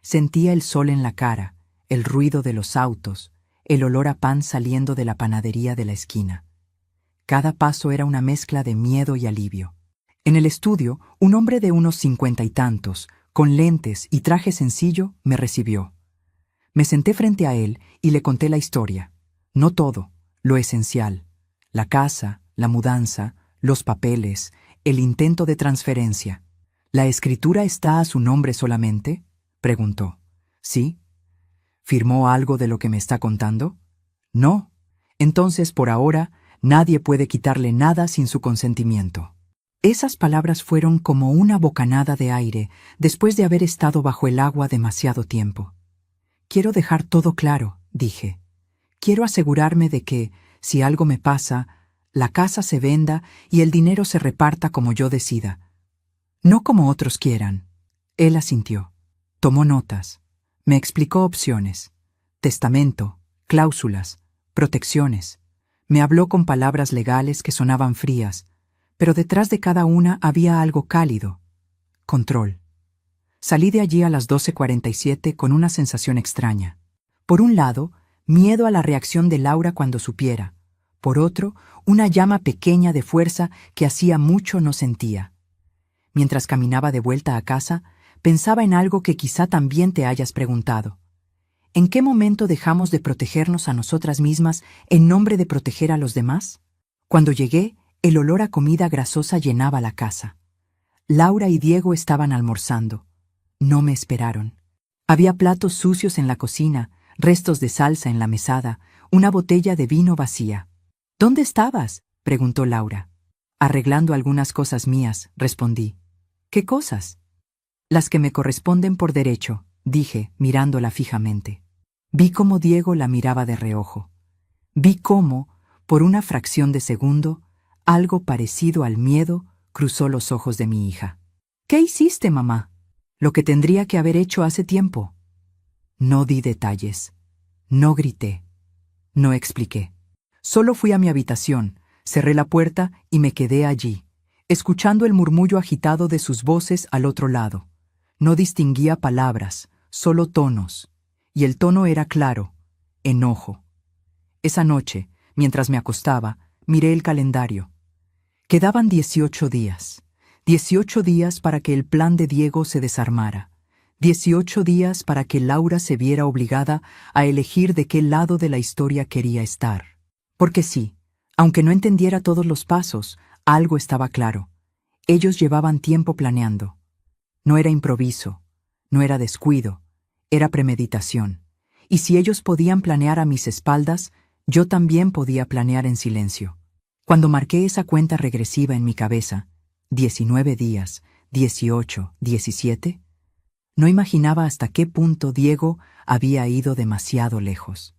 Sentía el sol en la cara, el ruido de los autos, el olor a pan saliendo de la panadería de la esquina. Cada paso era una mezcla de miedo y alivio. En el estudio, un hombre de unos 50 y tantos, con lentes y traje sencillo, me recibió. Me senté frente a él y le conté la historia. No todo, lo esencial. La casa, la mudanza, los papeles, el intento de transferencia. ¿La escritura está a su nombre solamente?, preguntó. ¿Sí? ¿Firmó algo de lo que me está contando? No. Entonces, por ahora, nadie puede quitarle nada sin su consentimiento. Esas palabras fueron como una bocanada de aire después de haber estado bajo el agua demasiado tiempo. Quiero dejar todo claro, dije. Quiero asegurarme de que, si algo me pasa, la casa se venda y el dinero se reparta como yo decida. No como otros quieran. Él asintió. Tomó notas. Me explicó opciones. Testamento, cláusulas, protecciones. Me habló con palabras legales que sonaban frías, pero detrás de cada una había algo cálido. Control. Salí de allí a las 12:47 con una sensación extraña. Por un lado, miedo a la reacción de Laura cuando supiera. Por otro, una llama pequeña de fuerza que hacía mucho no sentía. Mientras caminaba de vuelta a casa, pensaba en algo que quizá también te hayas preguntado. ¿En qué momento dejamos de protegernos a nosotras mismas en nombre de proteger a los demás? Cuando llegué, el olor a comida grasosa llenaba la casa. Laura y Diego estaban almorzando. No me esperaron. Había platos sucios en la cocina, restos de salsa en la mesada, una botella de vino vacía. ¿Dónde estabas?, preguntó Laura. Arreglando algunas cosas mías, respondí. ¿Qué cosas? Las que me corresponden por derecho, dije, mirándola fijamente. Vi cómo Diego la miraba de reojo. Vi cómo, por una fracción de segundo, algo parecido al miedo cruzó los ojos de mi hija. ¿Qué hiciste, mamá? Lo que tendría que haber hecho hace tiempo. No di detalles. No grité. No expliqué. Solo fui a mi habitación, cerré la puerta y me quedé allí, escuchando el murmullo agitado de sus voces al otro lado. No distinguía palabras, solo tonos, y el tono era claro, enojo. Esa noche, mientras me acostaba, miré el calendario. Quedaban 18 días. 18 días para que el plan de Diego se desarmara. 18 días para que Laura se viera obligada a elegir de qué lado de la historia quería estar. Porque sí, aunque no entendiera todos los pasos, algo estaba claro. Ellos llevaban tiempo planeando. No era improviso, no era descuido, era premeditación. Y si ellos podían planear a mis espaldas, yo también podía planear en silencio. Cuando marqué esa cuenta regresiva en mi cabeza, 19 días, 18, 17, no imaginaba hasta qué punto Diego había ido demasiado lejos.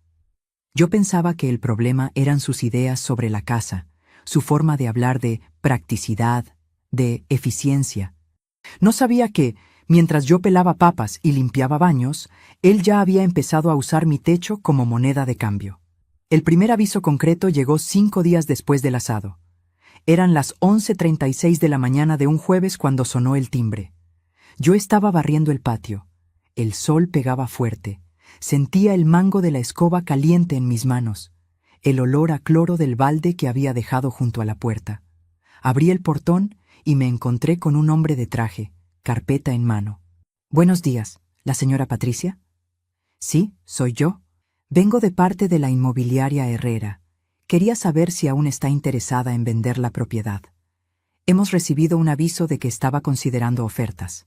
Yo pensaba que el problema eran sus ideas sobre la casa, su forma de hablar de practicidad, de eficiencia. No sabía que, mientras yo pelaba papas y limpiaba baños, él ya había empezado a usar mi techo como moneda de cambio. El primer aviso concreto llegó 5 días después del asado. Eran las 11:36 de la mañana de un jueves cuando sonó el timbre. Yo estaba barriendo el patio. El sol pegaba fuerte. Sentía el mango de la escoba caliente en mis manos, el olor a cloro del balde que había dejado junto a la puerta. Abrí el portón y me encontré con un hombre de traje, carpeta en mano. «Buenos días, ¿la señora Patricia?» «Sí, soy yo. Vengo de parte de la inmobiliaria Herrera. Quería saber si aún está interesada en vender la propiedad. Hemos recibido un aviso de que estaba considerando ofertas».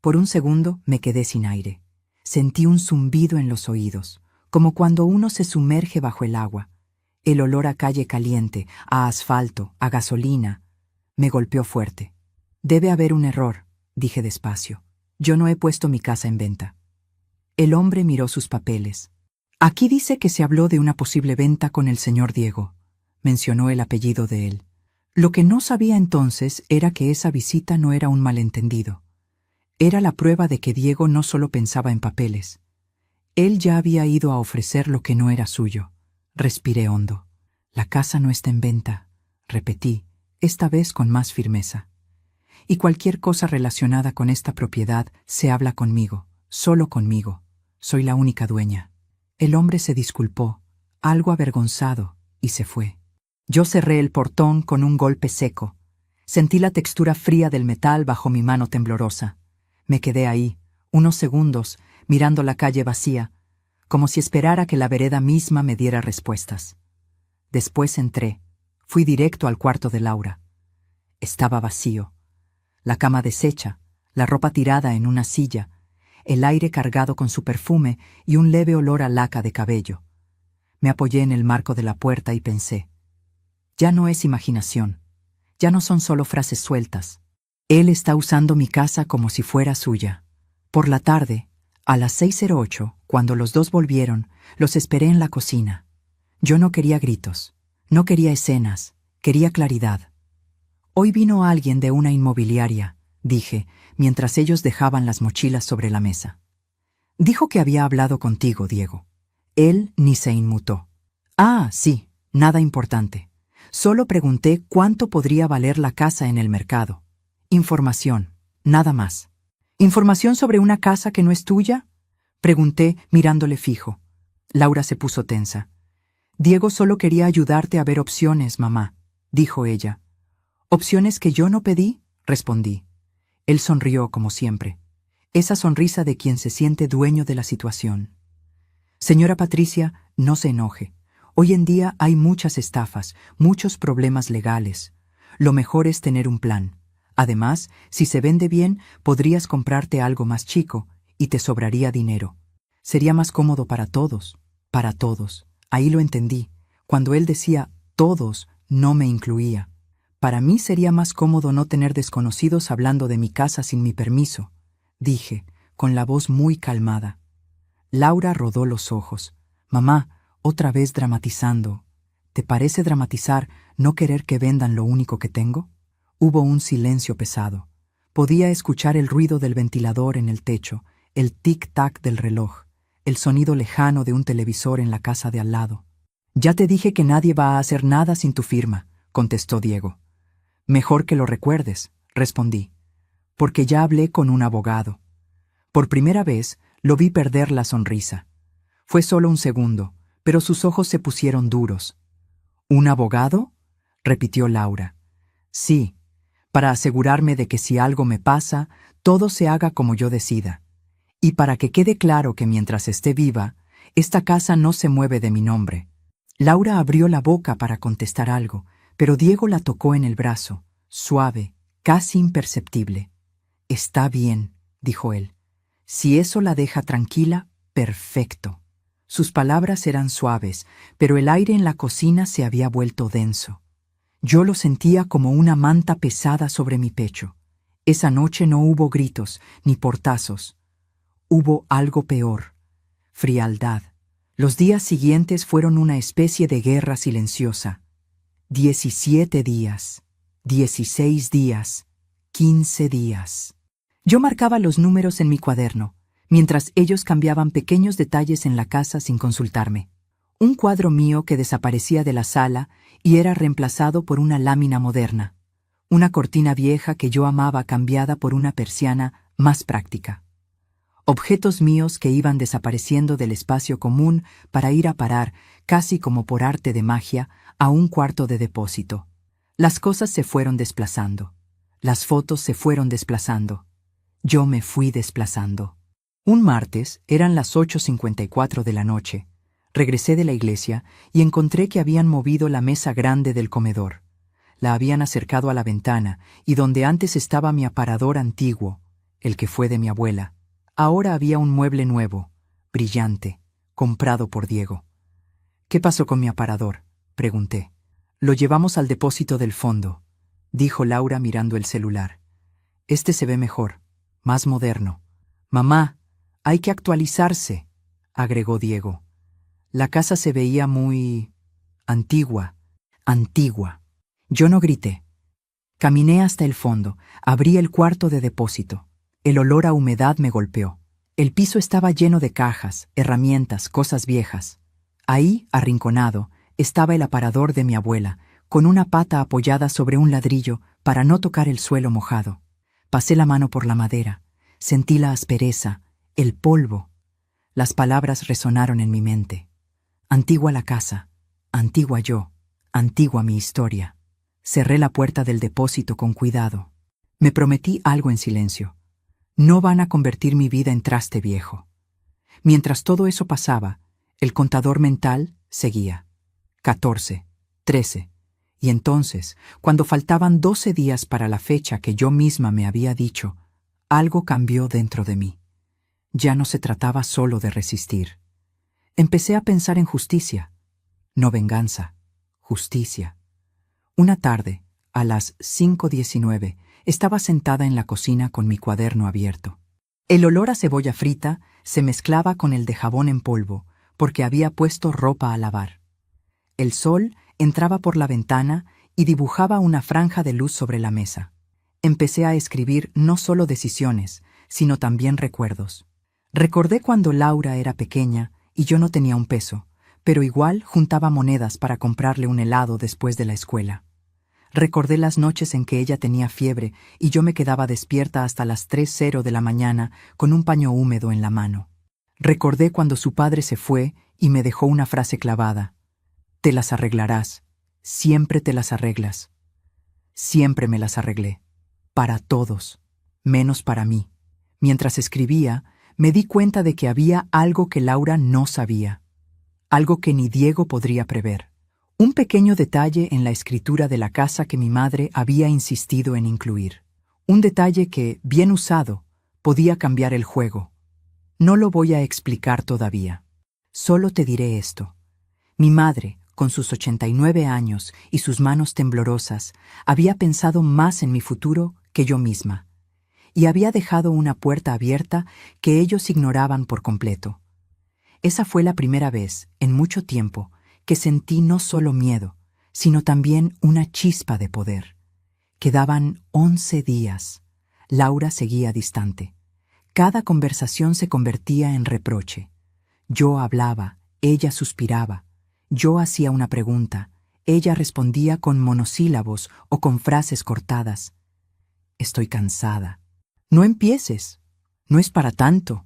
Por un segundo me quedé sin aire. Sentí un zumbido en los oídos, como cuando uno se sumerge bajo el agua. El olor a calle caliente, a asfalto, a gasolina, me golpeó fuerte. «Debe haber un error», dije despacio. «Yo no he puesto mi casa en venta». El hombre miró sus papeles. «Aquí dice que se habló de una posible venta con el señor Diego», mencionó el apellido de él. Lo que no sabía entonces era que esa visita no era un malentendido. Era la prueba de que Diego no solo pensaba en papeles. Él ya había ido a ofrecer lo que no era suyo. Respiré hondo. «La casa no está en venta», repetí, esta vez con más firmeza. «Y cualquier cosa relacionada con esta propiedad se habla conmigo, solo conmigo. Soy la única dueña». El hombre se disculpó, algo avergonzado, y se fue. Yo cerré el portón con un golpe seco. Sentí la textura fría del metal bajo mi mano temblorosa. Me quedé ahí, unos segundos, mirando la calle vacía, como si esperara que la vereda misma me diera respuestas. Después entré. Fui directo al cuarto de Laura. Estaba vacío. La cama deshecha, la ropa tirada en una silla, el aire cargado con su perfume y un leve olor a laca de cabello. Me apoyé en el marco de la puerta y pensé, ya no es imaginación, ya no son solo frases sueltas. Él está usando mi casa como si fuera suya. Por la tarde, a las 6:08, cuando los dos volvieron, los esperé en la cocina. Yo no quería gritos, no quería escenas, quería claridad. «Hoy vino alguien de una inmobiliaria», dije, mientras ellos dejaban las mochilas sobre la mesa. «Dijo que había hablado contigo, Diego». Él ni se inmutó. «Ah, sí, nada importante. Solo pregunté cuánto podría valer la casa en el mercado. Información, nada más». «¿Información sobre una casa que no es tuya?», pregunté mirándole fijo. Laura se puso tensa. «Diego solo quería ayudarte a ver opciones, mamá», dijo ella. «¿Opciones que yo no pedí?», respondí. Él sonrió como siempre, esa sonrisa de quien se siente dueño de la situación. «Señora Patricia, no se enoje. Hoy en día hay muchas estafas, muchos problemas legales. Lo mejor es tener un plan. Además, si se vende bien, podrías comprarte algo más chico y te sobraría dinero. Sería más cómodo para todos, para todos». Ahí lo entendí. Cuando él decía «todos», no me incluía. «Para mí sería más cómodo no tener desconocidos hablando de mi casa sin mi permiso», dije, con la voz muy calmada. Laura rodó los ojos. «Mamá, otra vez dramatizando. ¿Te parece dramatizar no querer que vendan lo único que tengo?» Hubo un silencio pesado. Podía escuchar el ruido del ventilador en el techo, el tic-tac del reloj, el sonido lejano de un televisor en la casa de al lado. «Ya te dije que nadie va a hacer nada sin tu firma», contestó Diego. «Mejor que lo recuerdes», respondí, «porque ya hablé con un abogado». Por primera vez lo vi perder la sonrisa. Fue solo un segundo, pero sus ojos se pusieron duros. «¿Un abogado?», repitió Laura. «Sí, para asegurarme de que si algo me pasa, todo se haga como yo decida. Y para que quede claro que mientras esté viva, esta casa no se mueve de mi nombre. Laura abrió la boca para contestar algo, pero Diego la tocó en el brazo, suave, casi imperceptible. Está bien, dijo él. Si eso la deja tranquila, perfecto. Sus palabras eran suaves, pero el aire en la cocina se había vuelto denso. Yo lo sentía como una manta pesada sobre mi pecho. Esa noche no hubo gritos ni portazos. Hubo algo peor: frialdad. Los días siguientes fueron una especie de guerra silenciosa. 17 días, 16 días, 15 días. Yo marcaba los números en mi cuaderno, mientras ellos cambiaban pequeños detalles en la casa sin consultarme. Un cuadro mío que desaparecía de la sala y era reemplazado por una lámina moderna. Una cortina vieja que yo amaba cambiada por una persiana más práctica. Objetos míos que iban desapareciendo del espacio común para ir a parar, casi como por arte de magia, a un cuarto de depósito. Las cosas se fueron desplazando. Las fotos se fueron desplazando. Yo me fui desplazando. Un martes, eran las 8:54 de la noche. Regresé de la iglesia y encontré que habían movido la mesa grande del comedor. La habían acercado a la ventana y donde antes estaba mi aparador antiguo, el que fue de mi abuela, ahora había un mueble nuevo, brillante, comprado por Diego. ¿Qué pasó con mi aparador?, pregunté. Lo llevamos al depósito del fondo, dijo Laura mirando el celular. Este se ve mejor, más moderno. Mamá, hay que actualizarse, agregó Diego. La casa se veía muy antigua. Yo no grité. Caminé hasta el fondo, abrí el cuarto de depósito. El olor a humedad me golpeó. El piso estaba lleno de cajas, herramientas, cosas viejas. Ahí, arrinconado, estaba el aparador de mi abuela, con una pata apoyada sobre un ladrillo para no tocar el suelo mojado. Pasé la mano por la madera, sentí la aspereza, el polvo. Las palabras resonaron en mi mente. Antigua la casa, antigua yo, antigua mi historia. Cerré la puerta del depósito con cuidado. Me prometí algo en silencio. No van a convertir mi vida en traste viejo. Mientras todo eso pasaba, el contador mental seguía. 14, 13. Y entonces, cuando faltaban 12 días para la fecha que yo misma me había dicho, algo cambió dentro de mí. Ya no se trataba solo de resistir. Empecé a pensar en justicia. No venganza, justicia. Una tarde, a las 5:19, estaba sentada en la cocina con mi cuaderno abierto. El olor a cebolla frita se mezclaba con el de jabón en polvo, porque había puesto ropa a lavar. El sol entraba por la ventana y dibujaba una franja de luz sobre la mesa. Empecé a escribir no solo decisiones, sino también recuerdos. Recordé cuando Laura era pequeña y yo no tenía un peso, pero igual juntaba monedas para comprarle un helado después de la escuela. Recordé las noches en que ella tenía fiebre y yo me quedaba despierta hasta las 3:00 de la mañana con un paño húmedo en la mano. Recordé cuando su padre se fue y me dejó una frase clavada. Te las arreglarás, siempre te las arreglas. Siempre me las arreglé. Para todos, menos para mí. Mientras escribía, me di cuenta de que había algo que Laura no sabía. Algo que ni Diego podría prever. Un pequeño detalle en la escritura de la casa que mi madre había insistido en incluir. Un detalle que, bien usado, podía cambiar el juego. No lo voy a explicar todavía. Solo te diré esto. Mi madre, con sus 89 años y sus manos temblorosas, había pensado más en mi futuro que yo misma. Y había dejado una puerta abierta que ellos ignoraban por completo. Esa fue la primera vez, en mucho tiempo, que sentí no solo miedo, sino también una chispa de poder. Quedaban 11 días. Laura seguía distante. Cada conversación se convertía en reproche. Yo hablaba, ella suspiraba. Yo hacía una pregunta, ella respondía con monosílabos o con frases cortadas. Estoy cansada. No empieces. No es para tanto.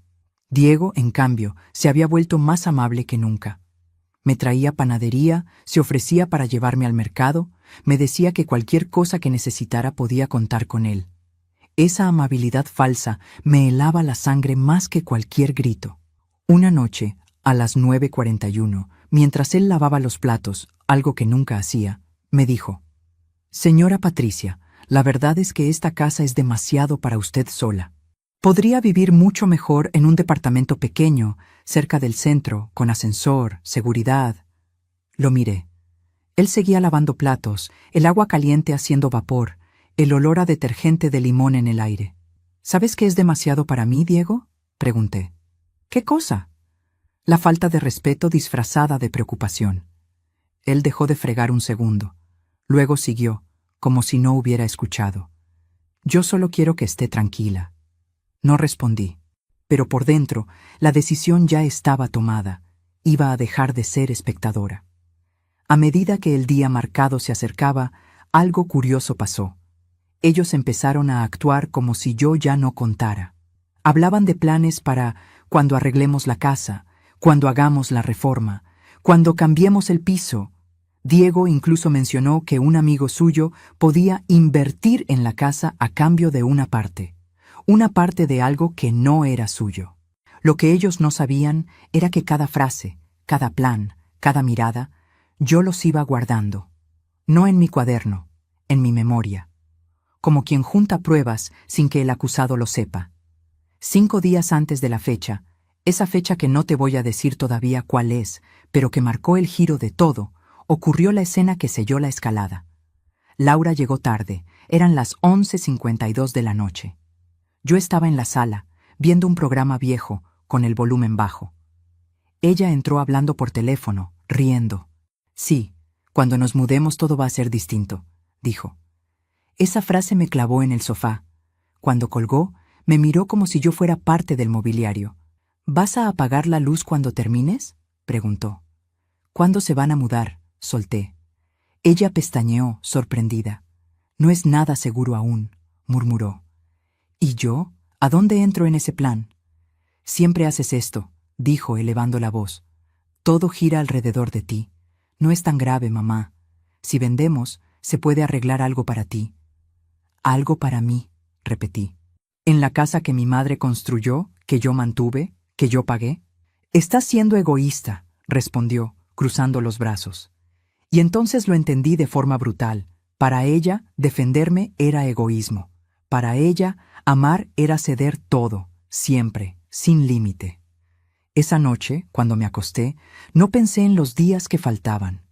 Diego, en cambio, se había vuelto más amable que nunca. Me traía panadería, se ofrecía para llevarme al mercado, me decía que cualquier cosa que necesitara podía contar con él. Esa amabilidad falsa me helaba la sangre más que cualquier grito. Una noche, a las 9:41, mientras él lavaba los platos, algo que nunca hacía, me dijo: «Señora Patricia, la verdad es que esta casa es demasiado para usted sola. Podría vivir mucho mejor en un departamento pequeño, cerca del centro, con ascensor, seguridad». Lo miré. Él seguía lavando platos, el agua caliente haciendo vapor, el olor a detergente de limón en el aire. «¿Sabes qué es demasiado para mí, Diego?», pregunté. «¿Qué cosa?». La falta de respeto disfrazada de preocupación. Él dejó de fregar un segundo. Luego siguió, como si no hubiera escuchado. «Yo solo quiero que esté tranquila». No respondí, pero por dentro la decisión ya estaba tomada. Iba a dejar de ser espectadora. A medida que el día marcado se acercaba, algo curioso pasó. Ellos empezaron a actuar como si yo ya no contara. Hablaban de planes para cuando arreglemos la casa, cuando hagamos la reforma, cuando cambiemos el piso. Diego incluso mencionó que un amigo suyo podía invertir en la casa a cambio de una parte de algo que no era suyo. Lo que ellos no sabían era que cada frase, cada plan, cada mirada, yo los iba guardando. No en mi cuaderno, en mi memoria. Como quien junta pruebas sin que el acusado lo sepa. 5 días antes de la fecha, esa fecha que no te voy a decir todavía cuál es, pero que marcó el giro de todo, ocurrió la escena que selló la escalada. Laura llegó tarde, eran las 11:52 de la noche. Yo estaba en la sala, viendo un programa viejo, con el volumen bajo. Ella entró hablando por teléfono, riendo. «Sí, cuando nos mudemos todo va a ser distinto», dijo. Esa frase me clavó en el sofá. Cuando colgó, me miró como si yo fuera parte del mobiliario. «¿Vas a apagar la luz cuando termines?», preguntó. «¿Cuándo se van a mudar?», solté. Ella pestañeó, sorprendida. «No es nada seguro aún», murmuró. «¿Y yo? ¿A dónde entro en ese plan?». «Siempre haces esto», dijo elevando la voz. «Todo gira alrededor de ti. No es tan grave, mamá. Si vendemos, se puede arreglar algo para ti». «Algo para mí», repetí. «¿En la casa que mi madre construyó, que yo mantuve, que yo pagué?». «Estás siendo egoísta», respondió, cruzando los brazos. Y entonces lo entendí de forma brutal. Para ella, defenderme era egoísmo. Para ella, amar era ceder todo, siempre, sin límite. Esa noche, cuando me acosté, no pensé en los días que faltaban.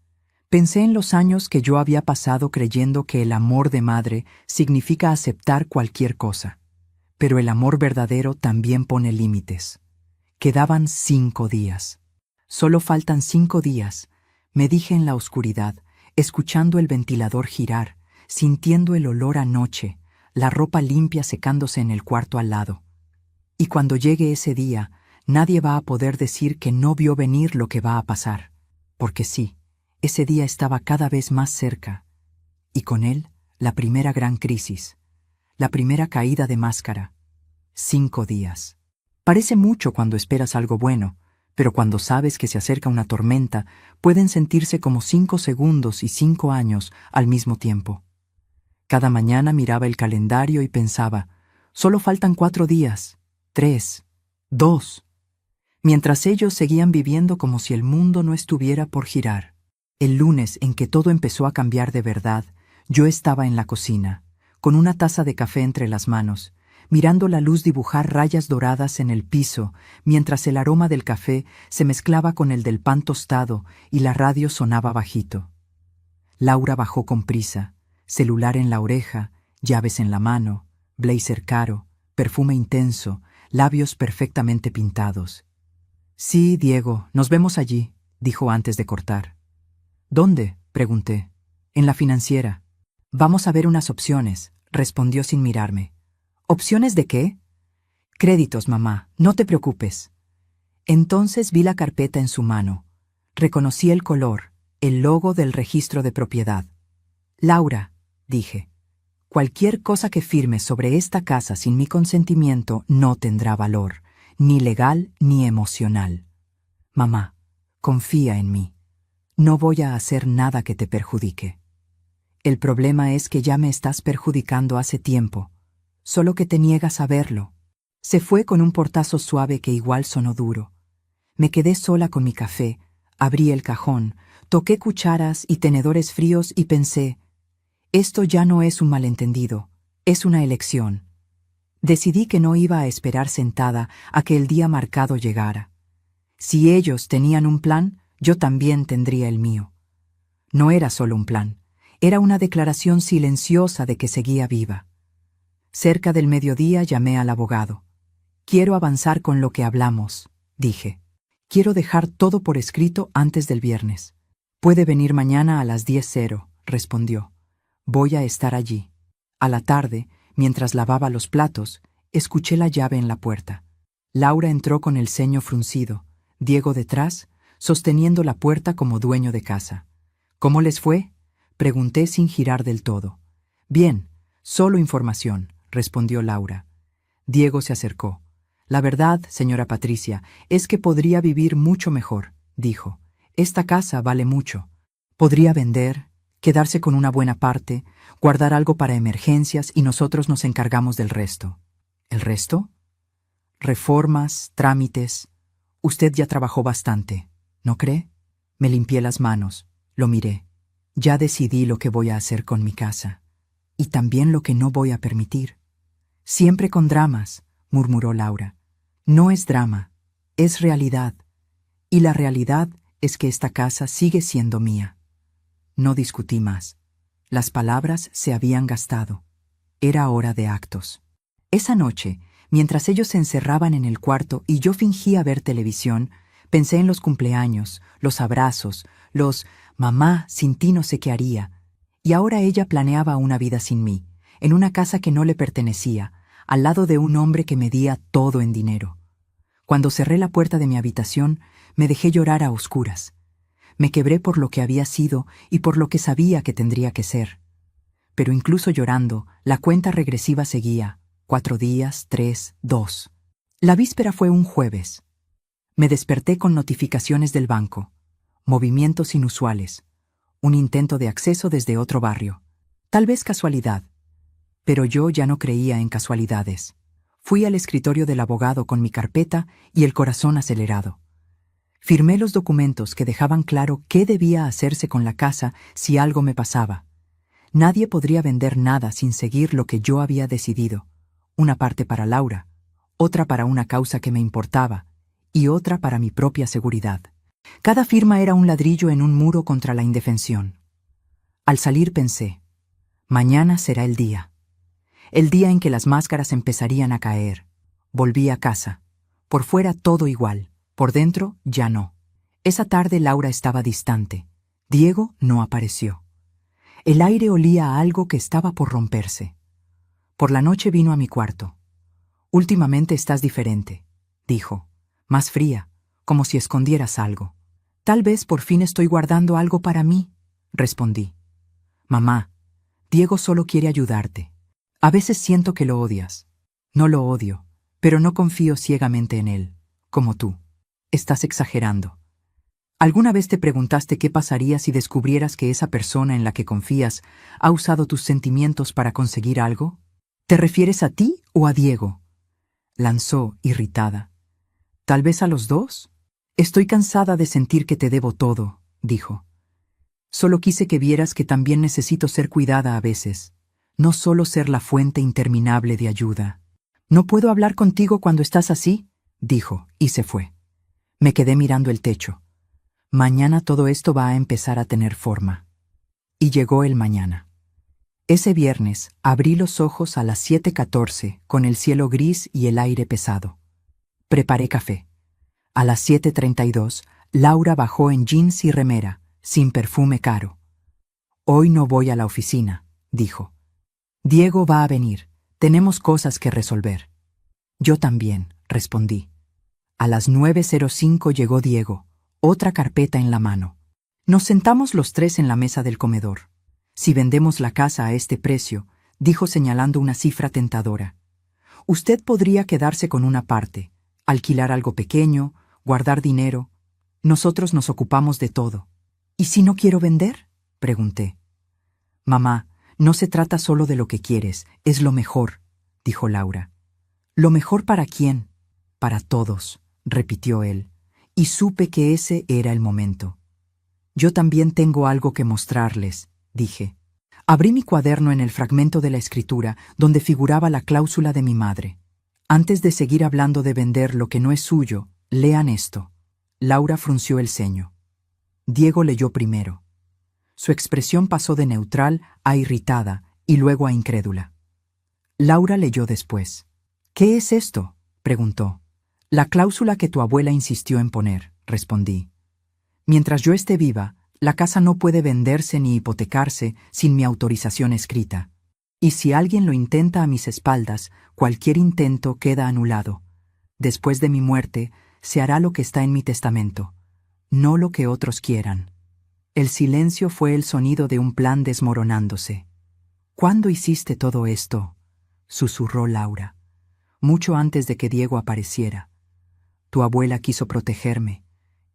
Pensé en los años que yo había pasado creyendo que el amor de madre significa aceptar cualquier cosa. Pero el amor verdadero también pone límites. Quedaban 5 días. «Solo faltan 5 días», me dije en la oscuridad, escuchando el ventilador girar, sintiendo el olor a noche, la ropa limpia secándose en el cuarto al lado. Y cuando llegue ese día, nadie va a poder decir que no vio venir lo que va a pasar. Porque sí, ese día estaba cada vez más cerca. Y con él, la primera gran crisis. La primera caída de máscara. 5 días. Parece mucho cuando esperas algo bueno, pero cuando sabes que se acerca una tormenta, pueden sentirse como 5 segundos y 5 años al mismo tiempo. Cada mañana miraba el calendario y pensaba, solo faltan 4 días, 3, 2. Mientras ellos seguían viviendo como si el mundo no estuviera por girar. El lunes en que todo empezó a cambiar de verdad, yo estaba en la cocina, con una taza de café entre las manos, mirando la luz dibujar rayas doradas en el piso, mientras el aroma del café se mezclaba con el del pan tostado y la radio sonaba bajito. Laura bajó con prisa, celular en la oreja, llaves en la mano, blazer caro, perfume intenso, labios perfectamente pintados. «Sí, Diego, nos vemos allí», dijo antes de cortar. «¿Dónde?», pregunté. «En la financiera». «Vamos a ver unas opciones», respondió sin mirarme. «¿Opciones de qué?». «Créditos, mamá, no te preocupes». Entonces vi la carpeta en su mano. Reconocí el color, el logo del registro de propiedad. «Laura», dije, «cualquier cosa que firmes sobre esta casa sin mi consentimiento no tendrá valor, ni legal ni emocional. Mamá, confía en mí. No voy a hacer nada que te perjudique». «El problema es que ya me estás perjudicando hace tiempo». solo que te niegas a verlo. Se fue con un portazo suave que igual sonó duro. Me quedé sola con mi café, abrí el cajón, toqué cucharas y tenedores fríos y pensé, esto ya no es un malentendido, es una elección. Decidí que no iba a esperar sentada a que el día marcado llegara. Si ellos tenían un plan, yo también tendría el mío. No era solo un plan, era una declaración silenciosa de que seguía viva. Cerca del mediodía llamé al abogado. Quiero avanzar con lo que hablamos, dije. Quiero dejar todo por escrito antes del viernes. Puede venir mañana a las 10:00, respondió. Voy a estar allí. A la tarde, mientras lavaba los platos, escuché la llave en la puerta. Laura entró con el ceño fruncido, Diego detrás, sosteniendo la puerta como dueño de casa. ¿Cómo les fue?, pregunté sin girar del todo. Bien, solo información, respondió Laura. Diego se acercó. La verdad, señora Patricia, es que podría vivir mucho mejor, dijo. Esta casa vale mucho. Podría vender, quedarse con una buena parte, guardar algo para emergencias y nosotros nos encargamos del resto. ¿El resto? Reformas, trámites. Usted ya trabajó bastante, ¿no cree? Me limpié las manos, lo miré. Ya decidí lo que voy a hacer con mi casa. Y también lo que no voy a permitir. Siempre con dramas, murmuró Laura. No es drama, es realidad. Y la realidad es que esta casa sigue siendo mía. No discutí más. Las palabras se habían gastado. Era hora de actos. Esa noche, mientras ellos se encerraban en el cuarto y yo fingía ver televisión, pensé en los cumpleaños, los abrazos, los «mamá, sin ti no sé qué haría». Y ahora ella planeaba una vida sin mí, en una casa que no le pertenecía, al lado de un hombre que medía todo en dinero. Cuando cerré la puerta de mi habitación, me dejé llorar a oscuras. Me quebré por lo que había sido y por lo que sabía que tendría que ser. Pero incluso llorando, la cuenta regresiva seguía. 4 días, 3, 2. La víspera fue un jueves. Me desperté con notificaciones del banco. Movimientos inusuales. Un intento de acceso desde otro barrio. Tal vez casualidad. Pero yo ya no creía en casualidades. Fui al escritorio del abogado con mi carpeta y el corazón acelerado. Firmé los documentos que dejaban claro qué debía hacerse con la casa si algo me pasaba. Nadie podría vender nada sin seguir lo que yo había decidido. Una parte para Laura, otra para una causa que me importaba y otra para mi propia seguridad. Cada firma era un ladrillo en un muro contra la indefensión. Al salir pensé, mañana será el día en que las máscaras empezarían a caer. Volví a casa. Por fuera todo igual, por dentro ya no. Esa tarde Laura estaba distante. Diego no apareció. El aire olía a algo que estaba por romperse. Por la noche vino a mi cuarto. Últimamente estás diferente, dijo, más fría, como si escondieras algo. Tal vez por fin estoy guardando algo para mí, respondí. Mamá, Diego solo quiere ayudarte. A veces siento que lo odias. No lo odio, pero no confío ciegamente en él, como tú. Estás exagerando. ¿Alguna vez te preguntaste qué pasaría si descubrieras que esa persona en la que confías ha usado tus sentimientos para conseguir algo? ¿Te refieres a ti o a Diego?, lanzó, irritada. ¿Tal vez a los dos? Estoy cansada de sentir que te debo todo, dijo. Solo quise que vieras que también necesito ser cuidada a veces, no solo ser la fuente interminable de ayuda. No puedo hablar contigo cuando estás así, dijo, y se fue. Me quedé mirando el techo. Mañana todo esto va a empezar a tener forma. Y llegó el mañana. Ese viernes abrí los ojos a las 7:14 con el cielo gris y el aire pesado. Preparé café. A las 7:32, Laura bajó en jeans y remera, sin perfume caro. Hoy no voy a la oficina, dijo. Diego va a venir. Tenemos cosas que resolver. Yo también, respondí. A las 9:05 llegó Diego, otra carpeta en la mano. Nos sentamos los tres en la mesa del comedor. Si vendemos la casa a este precio, dijo señalando una cifra tentadora, usted podría quedarse con una parte, alquilar algo pequeño, guardar dinero. Nosotros nos ocupamos de todo. ¿Y si no quiero vender?, pregunté. Mamá, no se trata solo de lo que quieres, es lo mejor, dijo Laura. ¿Lo mejor para quién? Para todos, repitió él, y supe que ese era el momento. Yo también tengo algo que mostrarles, dije. Abrí mi cuaderno en el fragmento de la escritura donde figuraba la cláusula de mi madre. Antes de seguir hablando de vender lo que no es suyo, lean esto. Laura frunció el ceño. Diego leyó primero. Su expresión pasó de neutral a irritada y luego a incrédula. Laura leyó después. ¿Qué es esto?, preguntó. La cláusula que tu abuela insistió en poner, respondí. Mientras yo esté viva, la casa no puede venderse ni hipotecarse sin mi autorización escrita. Y si alguien lo intenta a mis espaldas, cualquier intento queda anulado. Después de mi muerte, se hará lo que está en mi testamento, no lo que otros quieran. El silencio fue el sonido de un plan desmoronándose. ¿Cuándo hiciste todo esto?, susurró Laura. Mucho antes de que Diego apareciera. Tu abuela quiso protegerme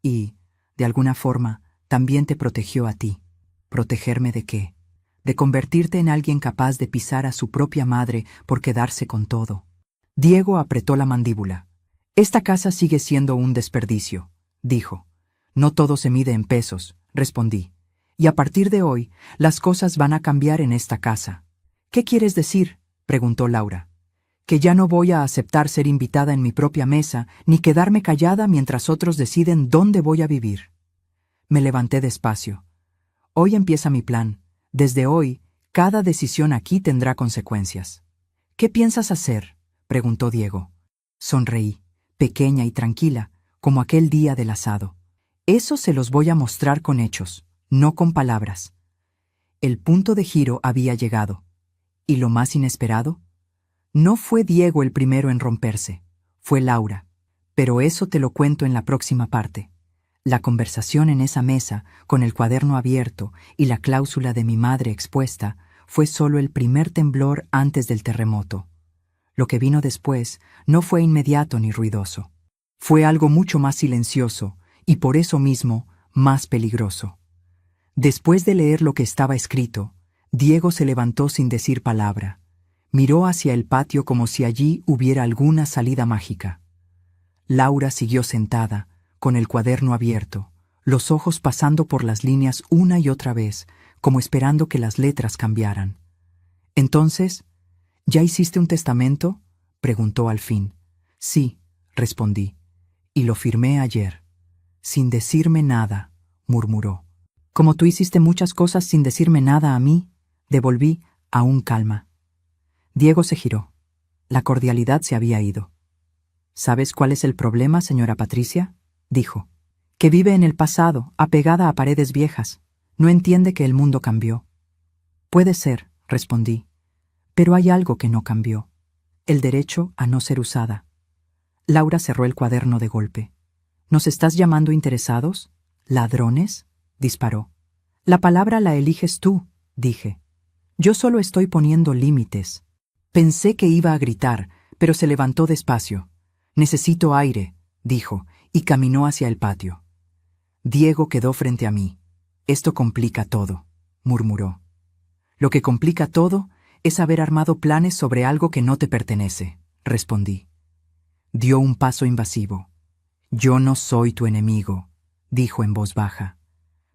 y, de alguna forma, también te protegió a ti. ¿Protegerme de qué? De convertirte en alguien capaz de pisar a su propia madre por quedarse con todo. Diego apretó la mandíbula. Esta casa sigue siendo un desperdicio, dijo. No todo se mide en pesos, respondí. Y a partir de hoy, las cosas van a cambiar en esta casa. ¿Qué quieres decir?, preguntó Laura. Que ya no voy a aceptar ser invitada en mi propia mesa ni quedarme callada mientras otros deciden dónde voy a vivir. Me levanté despacio. Hoy empieza mi plan. Desde hoy, cada decisión aquí tendrá consecuencias. ¿Qué piensas hacer?, preguntó Diego. Sonreí, pequeña y tranquila, como aquel día del asado. Eso se los voy a mostrar con hechos, no con palabras. El punto de giro había llegado. ¿Y lo más inesperado? No fue Diego el primero en romperse, fue Laura. Pero eso te lo cuento en la próxima parte. La conversación en esa mesa, con el cuaderno abierto y la cláusula de mi madre expuesta, fue solo el primer temblor antes del terremoto. Lo que vino después no fue inmediato ni ruidoso. Fue algo mucho más silencioso y por eso mismo más peligroso. Después de leer lo que estaba escrito, Diego se levantó sin decir palabra. Miró hacia el patio como si allí hubiera alguna salida mágica. Laura siguió sentada, con el cuaderno abierto, los ojos pasando por las líneas una y otra vez, como esperando que las letras cambiaran. Entonces, ¿ya hiciste un testamento?, preguntó al fin. Sí, respondí, y lo firmé ayer. Sin decirme nada, murmuró. Como tú hiciste muchas cosas sin decirme nada a mí, devolví, aún calma. Diego se giró. La cordialidad se había ido. ¿Sabes cuál es el problema, señora Patricia?, dijo. Que vive en el pasado, apegada a paredes viejas. No entiende que el mundo cambió. Puede ser, respondí, pero hay algo que no cambió. El derecho a no ser usada. Laura cerró el cuaderno de golpe. ¿Nos estás llamando interesados? ¿Ladrones?, disparó. La palabra la eliges tú, dije. Yo solo estoy poniendo límites. Pensé que iba a gritar, pero se levantó despacio. Necesito aire, dijo, y caminó hacia el patio. Diego quedó frente a mí. Esto complica todo, murmuró. Lo que complica todo es haber armado planes sobre algo que no te pertenece, respondí. Dio un paso invasivo. Yo no soy tu enemigo, dijo en voz baja.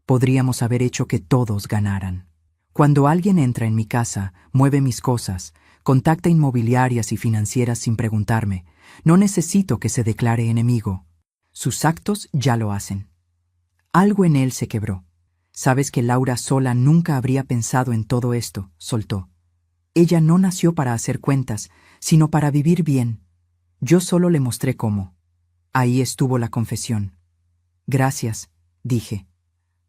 Podríamos haber hecho que todos ganaran. Cuando alguien entra en mi casa, mueve mis cosas, contacta inmobiliarias y financieras sin preguntarme, no necesito que se declare enemigo. Sus actos ya lo hacen. Algo en él se quebró. Sabes que Laura sola nunca habría pensado en todo esto, soltó. Ella no nació para hacer cuentas, sino para vivir bien. Yo solo le mostré cómo. Ahí estuvo la confesión. Gracias, dije.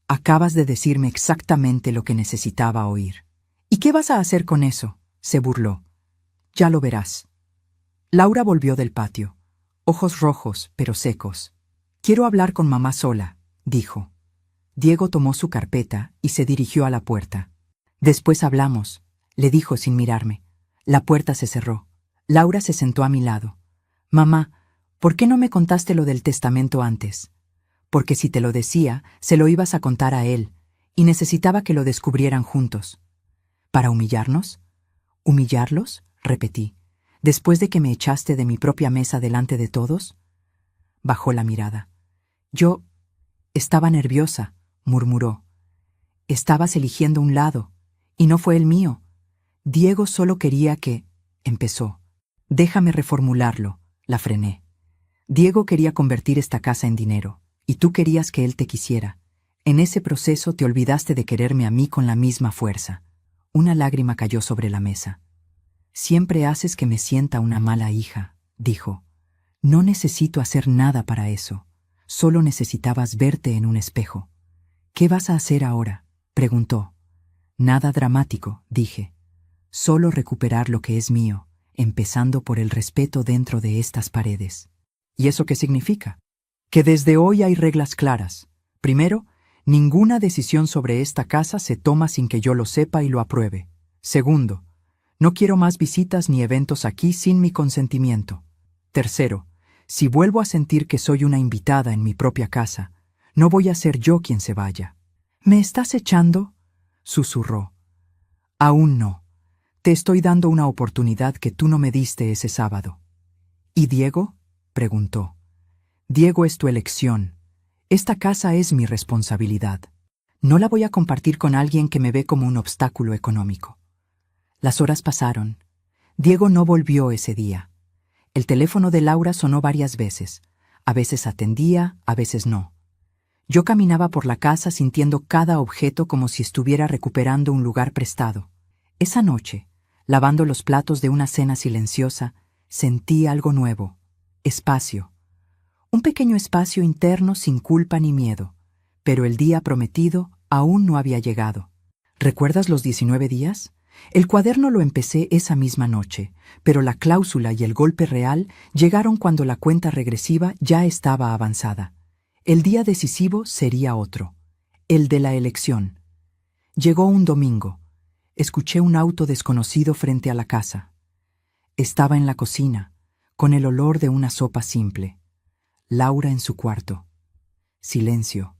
Acabas de decirme exactamente lo que necesitaba oír. ¿Y qué vas a hacer con eso?, se burló. Ya lo verás. Laura volvió del patio, ojos rojos pero secos. Quiero hablar con mamá sola, dijo. Diego tomó su carpeta y se dirigió a la puerta. Después hablamos, le dijo sin mirarme. La puerta se cerró. Laura se sentó a mi lado. Mamá, ¿por qué no me contaste lo del testamento antes? Porque si te lo decía, se lo ibas a contar a él, y necesitaba que lo descubrieran juntos. ¿Para humillarnos? ¿Humillarlos?, repetí. ¿Después de que me echaste de mi propia mesa delante de todos? Bajó la mirada. Yo estaba nerviosa, murmuró. Estabas eligiendo un lado, y no fue el mío. Diego solo quería que... empezó. Déjame reformularlo, la frené. Diego quería convertir esta casa en dinero, y tú querías que él te quisiera. En ese proceso te olvidaste de quererme a mí con la misma fuerza. Una lágrima cayó sobre la mesa. Siempre haces que me sienta una mala hija, dijo. No necesito hacer nada para eso. Solo necesitabas verte en un espejo. ¿Qué vas a hacer ahora?, preguntó. Nada dramático, dije. Solo recuperar lo que es mío, empezando por el respeto dentro de estas paredes. ¿Y eso qué significa? Que desde hoy hay reglas claras. Primero, ninguna decisión sobre esta casa se toma sin que yo lo sepa y lo apruebe. Segundo, no quiero más visitas ni eventos aquí sin mi consentimiento. Tercero, si vuelvo a sentir que soy una invitada en mi propia casa, no voy a ser yo quien se vaya. ¿Me estás echando?, susurró. Aún no. Te estoy dando una oportunidad que tú no me diste ese sábado. ¿Y Diego?, preguntó. Diego es tu elección. Esta casa es mi responsabilidad. No la voy a compartir con alguien que me ve como un obstáculo económico. Las horas pasaron. Diego no volvió ese día. El teléfono de Laura sonó varias veces. A veces atendía, a veces no. Yo caminaba por la casa sintiendo cada objeto como si estuviera recuperando un lugar prestado. Esa noche, lavando los platos de una cena silenciosa, sentí algo nuevo. Espacio. Un pequeño espacio interno sin culpa ni miedo. Pero el día prometido aún no había llegado. ¿Recuerdas los 19 días? El cuaderno lo empecé esa misma noche, pero la cláusula y el golpe real llegaron cuando la cuenta regresiva ya estaba avanzada. El día decisivo sería otro, el de la elección. Llegó un domingo. Escuché un auto desconocido frente a la casa. Estaba en la cocina, con el olor de una sopa simple. Laura en su cuarto. Silencio.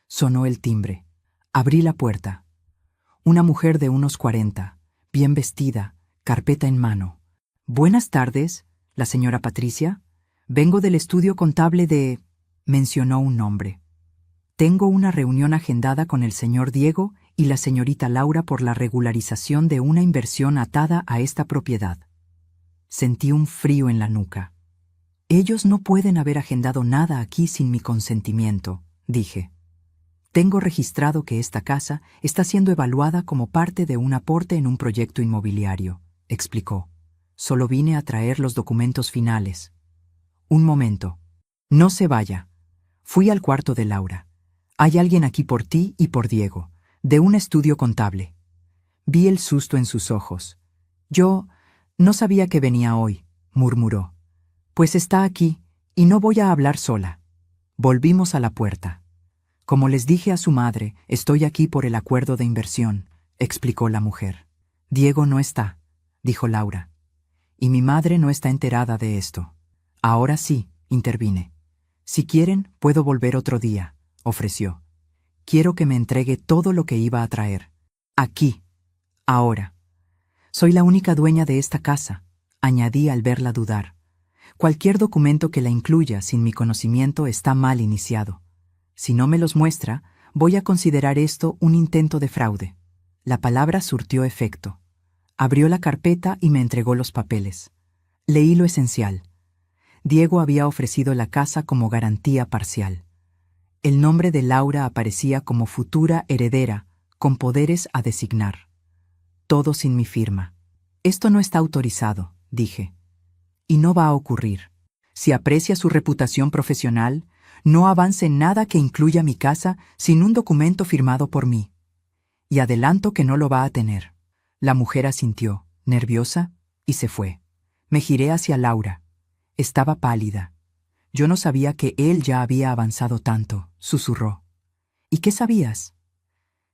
Sonó el timbre. Abrí la puerta. Una mujer de unos 40, bien vestida, carpeta en mano. Buenas tardes, la señora Patricia. Vengo del estudio contable de... mencionó un nombre. Tengo una reunión agendada con el señor Diego y la señorita Laura por la regularización de una inversión atada a esta propiedad. Sentí un frío en la nuca. Ellos no pueden haber agendado nada aquí sin mi consentimiento, dije. Tengo registrado que esta casa está siendo evaluada como parte de un aporte en un proyecto inmobiliario, explicó. Solo vine a traer los documentos finales. Un momento. No se vaya. Fui al cuarto de Laura. Hay alguien aquí por ti y por Diego, de un estudio contable. Vi el susto en sus ojos. Yo no sabía que venía hoy, murmuró. Pues está aquí, y no voy a hablar sola. Volvimos a la puerta. Como les dije a su madre, estoy aquí por el acuerdo de inversión, explicó la mujer. Diego no está, dijo Laura. Y mi madre no está enterada de esto. Ahora sí, intervine. Si quieren, puedo volver otro día, ofreció. Quiero que me entregue todo lo que iba a traer. Aquí, ahora. Soy la única dueña de esta casa, añadí al verla dudar. Cualquier documento que la incluya sin mi conocimiento está mal iniciado. Si no me los muestra, voy a considerar esto un intento de fraude. La palabra surtió efecto. Abrió la carpeta y me entregó los papeles. Leí lo esencial. Diego había ofrecido la casa como garantía parcial. El nombre de Laura aparecía como futura heredera, con poderes a designar. Todo sin mi firma. Esto no está autorizado, dije. Y no va a ocurrir. Si aprecia su reputación profesional, no avance nada que incluya mi casa sin un documento firmado por mí. Y adelanto que no lo va a tener. La mujer asintió, nerviosa, y se fue. Me giré hacia Laura. Estaba pálida. Yo no sabía que él ya había avanzado tanto, susurró. ¿Y qué sabías?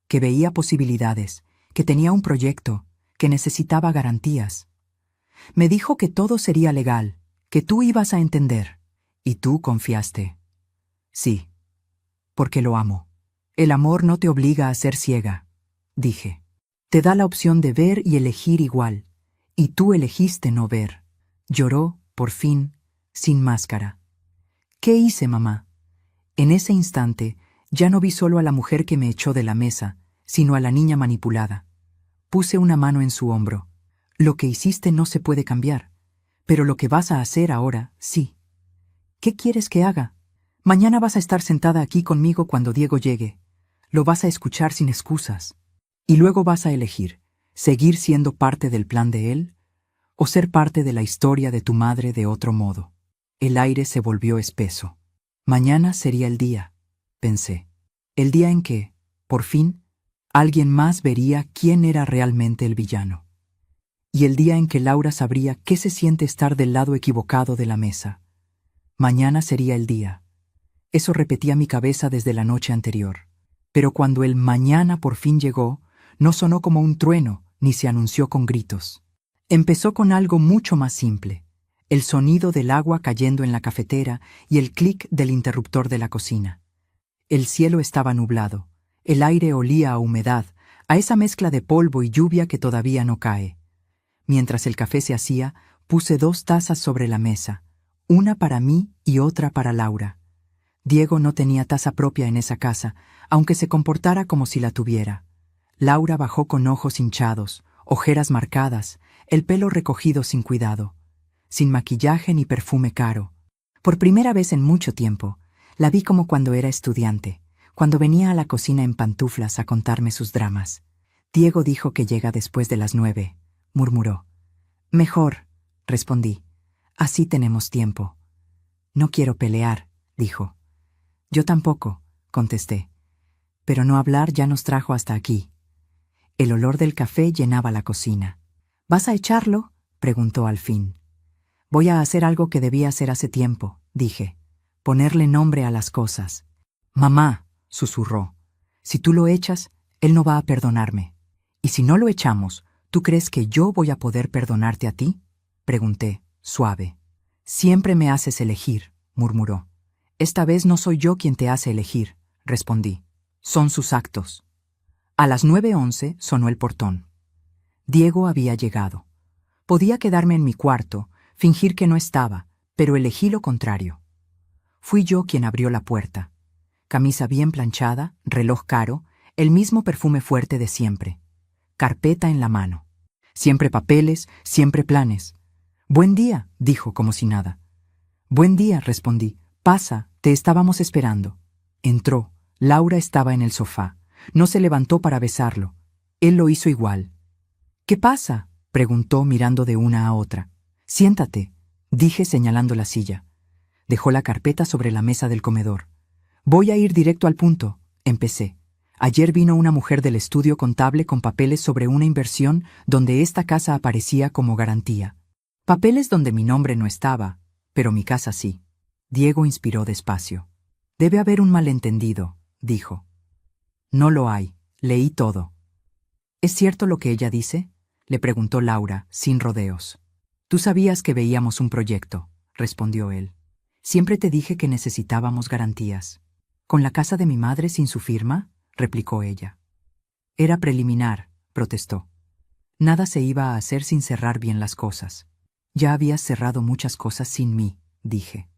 Que veía posibilidades, que tenía un proyecto, que necesitaba garantías. Me dijo que todo sería legal, que tú ibas a entender. Y tú confiaste. Sí, porque lo amo. El amor no te obliga a ser ciega, dije. Te da la opción de ver y elegir igual, y tú elegiste no ver. Lloró, por fin, sin máscara. ¿Qué hice, mamá? En ese instante, ya no vi solo a la mujer que me echó de la mesa, sino a la niña manipulada. Puse una mano en su hombro. Lo que hiciste no se puede cambiar, pero lo que vas a hacer ahora, sí. ¿Qué quieres que haga? Mañana vas a estar sentada aquí conmigo cuando Diego llegue. Lo vas a escuchar sin excusas. Y luego vas a elegir, seguir siendo parte del plan de él, o ser parte de la historia de tu madre de otro modo. El aire se volvió espeso. Mañana sería el día, pensé. El día en que, por fin, alguien más vería quién era realmente el villano. Y el día en que Laura sabría qué se siente estar del lado equivocado de la mesa. Mañana sería el día. Eso repetía mi cabeza desde la noche anterior. Pero cuando el mañana por fin llegó, no sonó como un trueno, ni se anunció con gritos. Empezó con algo mucho más simple. El sonido del agua cayendo en la cafetera y el clic del interruptor de la cocina. El cielo estaba nublado. El aire olía a humedad, a esa mezcla de polvo y lluvia que todavía no cae. Mientras el café se hacía, puse 2 tazas sobre la mesa, una para mí y otra para Laura. Diego no tenía taza propia en esa casa, aunque se comportara como si la tuviera. Laura bajó con ojos hinchados, ojeras marcadas, el pelo recogido sin cuidado, sin maquillaje ni perfume caro. Por primera vez en mucho tiempo, la vi como cuando era estudiante, cuando venía a la cocina en pantuflas a contarme sus dramas. Diego dijo que llega después de las 9, murmuró. Mejor, respondí. Así tenemos tiempo. No quiero pelear, dijo. Yo tampoco, contesté. Pero no hablar ya nos trajo hasta aquí. El olor del café llenaba la cocina. ¿Vas a echarlo?, preguntó al fin. Voy a hacer algo que debía hacer hace tiempo, dije. Ponerle nombre a las cosas. Mamá, susurró. Si tú lo echas, él no va a perdonarme. Y si no lo echamos, ¿tú crees que yo voy a poder perdonarte a ti? Pregunté, suave. Siempre me haces elegir, murmuró. Esta vez no soy yo quien te hace elegir, respondí. Son sus actos. A las 9:11 sonó el portón. Diego había llegado. Podía quedarme en mi cuarto, fingir que no estaba, pero elegí lo contrario. Fui yo quien abrió la puerta. Camisa bien planchada, reloj caro, el mismo perfume fuerte de siempre. Carpeta en la mano. Siempre papeles, siempre planes. Buen día, dijo como si nada. Buen día, respondí. Pasa, te estábamos esperando. Entró. Laura estaba en el sofá. No se levantó para besarlo. Él lo hizo igual. ¿Qué pasa?, preguntó mirando de una a otra. Siéntate, dije señalando la silla. Dejó la carpeta sobre la mesa del comedor. Voy a ir directo al punto, empecé. Ayer vino una mujer del estudio contable con papeles sobre una inversión donde esta casa aparecía como garantía. Papeles donde mi nombre no estaba, pero mi casa sí. Diego inspiró despacio. Debe haber un malentendido, dijo. No lo hay, leí todo. ¿Es cierto lo que ella dice?, le preguntó Laura, sin rodeos. Tú sabías que veíamos un proyecto, respondió él. Siempre te dije que necesitábamos garantías. ¿Con la casa de mi madre sin su firma?, replicó ella. Era preliminar, protestó. Nada se iba a hacer sin cerrar bien las cosas. Ya habías cerrado muchas cosas sin mí, dije.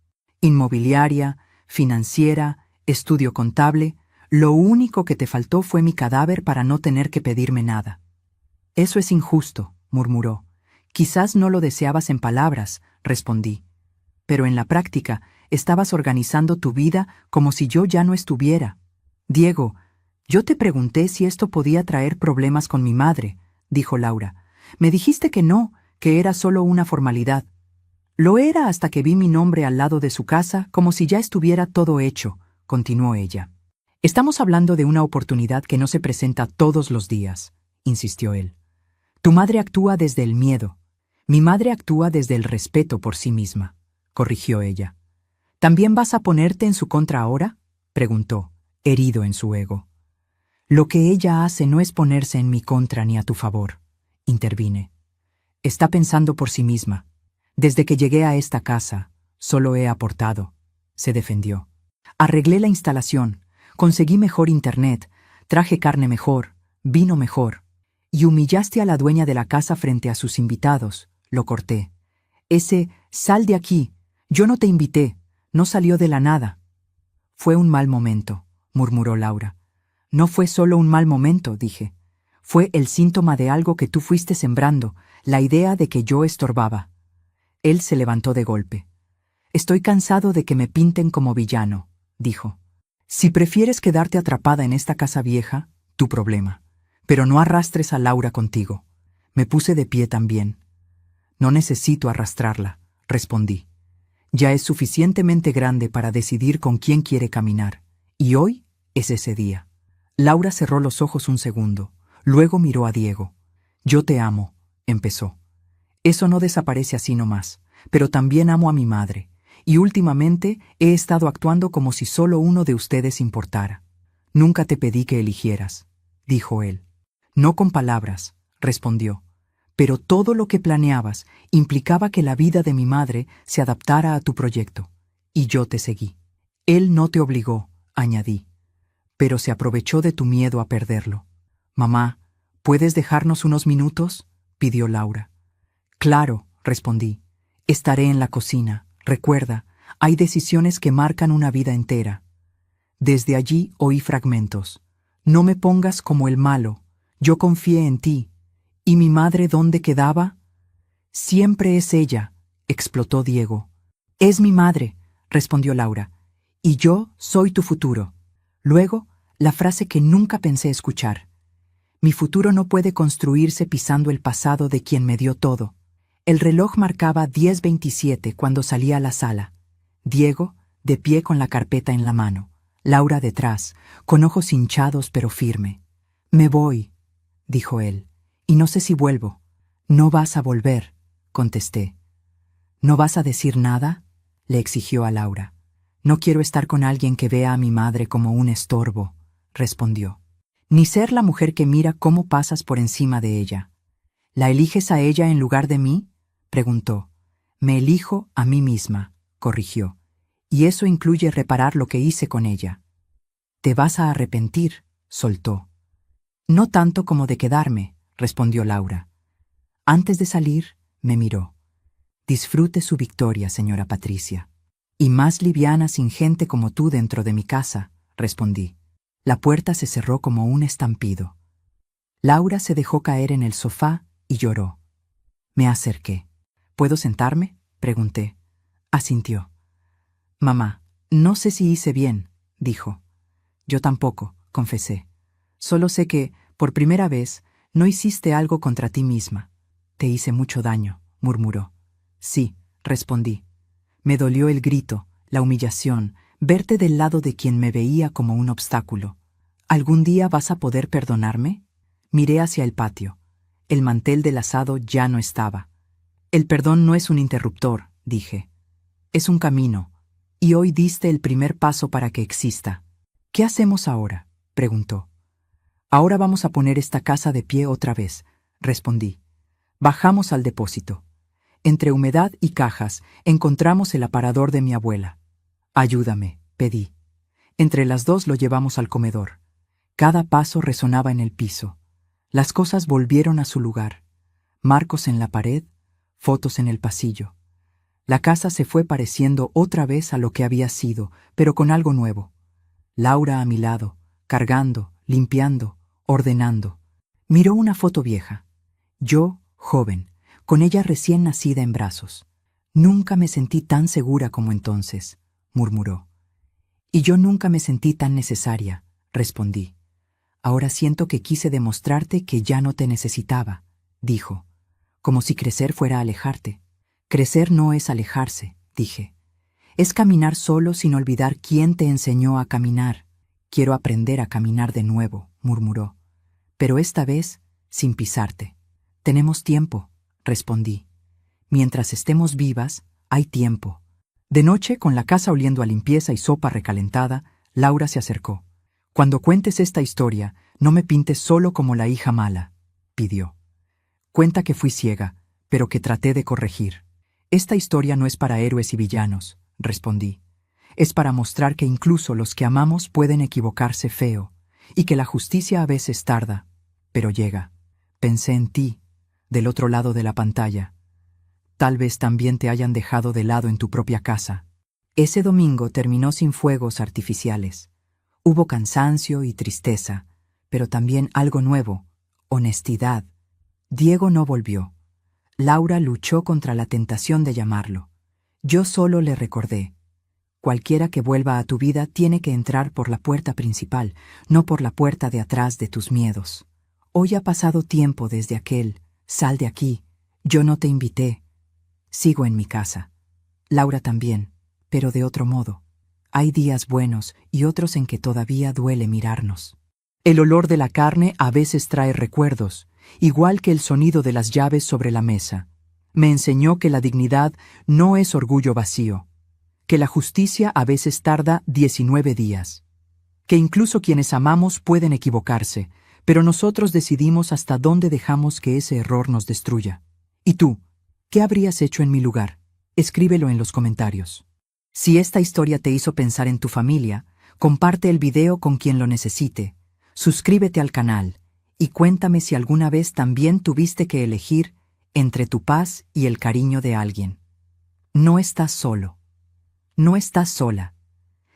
Inmobiliaria, financiera, estudio contable, lo único que te faltó fue mi cadáver para no tener que pedirme nada. Eso es injusto, murmuró. Quizás no lo deseabas en palabras, respondí. Pero en la práctica, estabas organizando tu vida como si yo ya no estuviera. Diego, yo te pregunté si esto podía traer problemas con mi madre, dijo Laura. Me dijiste que no, que era solo una formalidad. Lo era hasta que vi mi nombre al lado de su casa como si ya estuviera todo hecho, continuó ella. Estamos hablando de una oportunidad que no se presenta todos los días, insistió él. Tu madre actúa desde el miedo. Mi madre actúa desde el respeto por sí misma, corrigió ella. ¿También vas a ponerte en su contra ahora?, preguntó, herido en su ego. Lo que ella hace no es ponerse en mi contra ni a tu favor, intervine. Está pensando por sí misma. Desde que llegué a esta casa, solo he aportado, se defendió. Arreglé la instalación, conseguí mejor internet, traje carne mejor, vino mejor. Y humillaste a la dueña de la casa frente a sus invitados, lo corté. Ese «sal de aquí, yo no te invité», no salió de la nada. Fue un mal momento, murmuró Laura. No fue solo un mal momento, dije. Fue el síntoma de algo que tú fuiste sembrando, la idea de que yo estorbaba. Él se levantó de golpe. Estoy cansado de que me pinten como villano, dijo. Si prefieres quedarte atrapada en esta casa vieja, tu problema. Pero no arrastres a Laura contigo. Me puse de pie también. No necesito arrastrarla, respondí. Ya es suficientemente grande para decidir con quién quiere caminar. Y hoy es ese día. Laura cerró los ojos un segundo. Luego miró a Diego. Yo te amo, empezó. Eso no desaparece así nomás, pero también amo a mi madre. Y últimamente he estado actuando como si solo uno de ustedes importara. Nunca te pedí que eligieras, dijo él. No con palabras, respondió. Pero todo lo que planeabas implicaba que la vida de mi madre se adaptara a tu proyecto. Y yo te seguí. Él no te obligó, añadí. Pero se aprovechó de tu miedo a perderlo. Mamá, ¿puedes dejarnos unos minutos?, pidió Laura. Claro, respondí. Estaré en la cocina. Recuerda, hay decisiones que marcan una vida entera. Desde allí oí fragmentos. No me pongas como el malo. Yo confié en ti. ¿Y mi madre dónde quedaba? Siempre es ella, explotó Diego. Es mi madre, respondió Laura. Y yo soy tu futuro. Luego, la frase que nunca pensé escuchar. Mi futuro no puede construirse pisando el pasado de quien me dio todo. El reloj marcaba 10:27 cuando salí a la sala. Diego, de pie con la carpeta en la mano. Laura detrás, con ojos hinchados pero firme. Me voy, dijo él, y no sé si vuelvo. No vas a volver, contesté. ¿No vas a decir nada?, le exigió a Laura. No quiero estar con alguien que vea a mi madre como un estorbo, respondió. Ni ser la mujer que mira cómo pasas por encima de ella. ¿La eliges a ella en lugar de mí?, preguntó. Me elijo a mí misma, corrigió. Y eso incluye reparar lo que hice con ella. Te vas a arrepentir, soltó. No tanto como de quedarme, respondió Laura. Antes de salir, me miró. Disfrute su victoria, señora Patricia. Y más liviana sin gente como tú dentro de mi casa, respondí. La puerta se cerró como un estampido. Laura se dejó caer en el sofá y lloró. Me acerqué. ¿Puedo sentarme?, pregunté. Asintió. Mamá, no sé si hice bien, dijo. Yo tampoco, confesé. Solo sé que, por primera vez, no hiciste algo contra ti misma. Te hice mucho daño, murmuró. Sí, respondí. Me dolió el grito, la humillación, verte del lado de quien me veía como un obstáculo. ¿Algún día vas a poder perdonarme? Miré hacia el patio. El mantel del asado ya no estaba. El perdón no es un interruptor, dije. Es un camino, y hoy diste el primer paso para que exista. ¿Qué hacemos ahora?, preguntó. Ahora vamos a poner esta casa de pie otra vez, respondí. Bajamos al depósito. Entre humedad y cajas encontramos el aparador de mi abuela. Ayúdame, pedí. Entre las dos lo llevamos al comedor. Cada paso resonaba en el piso. Las cosas volvieron a su lugar. Marcos en la pared, fotos en el pasillo. La casa se fue pareciendo otra vez a lo que había sido, pero con algo nuevo. Laura a mi lado, cargando, limpiando, ordenando. Miró una foto vieja. Yo, joven, con ella recién nacida en brazos. Nunca me sentí tan segura como entonces, murmuró. Y yo nunca me sentí tan necesaria, respondí. Ahora siento que quise demostrarte que ya no te necesitaba, dijo, como si crecer fuera alejarte. Crecer no es alejarse, dije. Es caminar solo sin olvidar quién te enseñó a caminar. Quiero aprender a caminar de nuevo, murmuró. Pero esta vez, sin pisarte. Tenemos tiempo, respondí. Mientras estemos vivas, hay tiempo. De noche, con la casa oliendo a limpieza y sopa recalentada, Laura se acercó. Cuando cuentes esta historia, no me pintes solo como la hija mala, pidió. Cuenta que fui ciega, pero que traté de corregir. Esta historia no es para héroes y villanos, respondí. Es para mostrar que incluso los que amamos pueden equivocarse feo, y que la justicia a veces tarda, pero llega. Pensé en ti, del otro lado de la pantalla. tal vez también te hayan dejado de lado en tu propia casa. Ese domingo terminó sin fuegos artificiales. Hubo cansancio y tristeza, pero también algo nuevo, honestidad. Diego no volvió. Laura luchó contra la tentación de llamarlo. Yo solo le recordé: cualquiera que vuelva a tu vida tiene que entrar por la puerta principal, no por la puerta de atrás de tus miedos. Hoy ha pasado tiempo desde aquel: sal de aquí, yo no te invité. Sigo en mi casa. Laura también, pero de otro modo. Hay días buenos y otros en que todavía duele mirarnos. El olor de la carne a veces trae recuerdos, igual que el sonido de las llaves sobre la mesa. Me enseñó que la dignidad no es orgullo vacío, que la justicia a veces tarda 19 días, que incluso quienes amamos pueden equivocarse, pero nosotros decidimos hasta dónde dejamos que ese error nos destruya. ¿Y tú? ¿Qué habrías hecho en mi lugar? Escríbelo en los comentarios. Si esta historia te hizo pensar en tu familia, comparte el video con quien lo necesite, suscríbete al canal y cuéntame si alguna vez también tuviste que elegir entre tu paz y el cariño de alguien. No estás solo. No estás sola.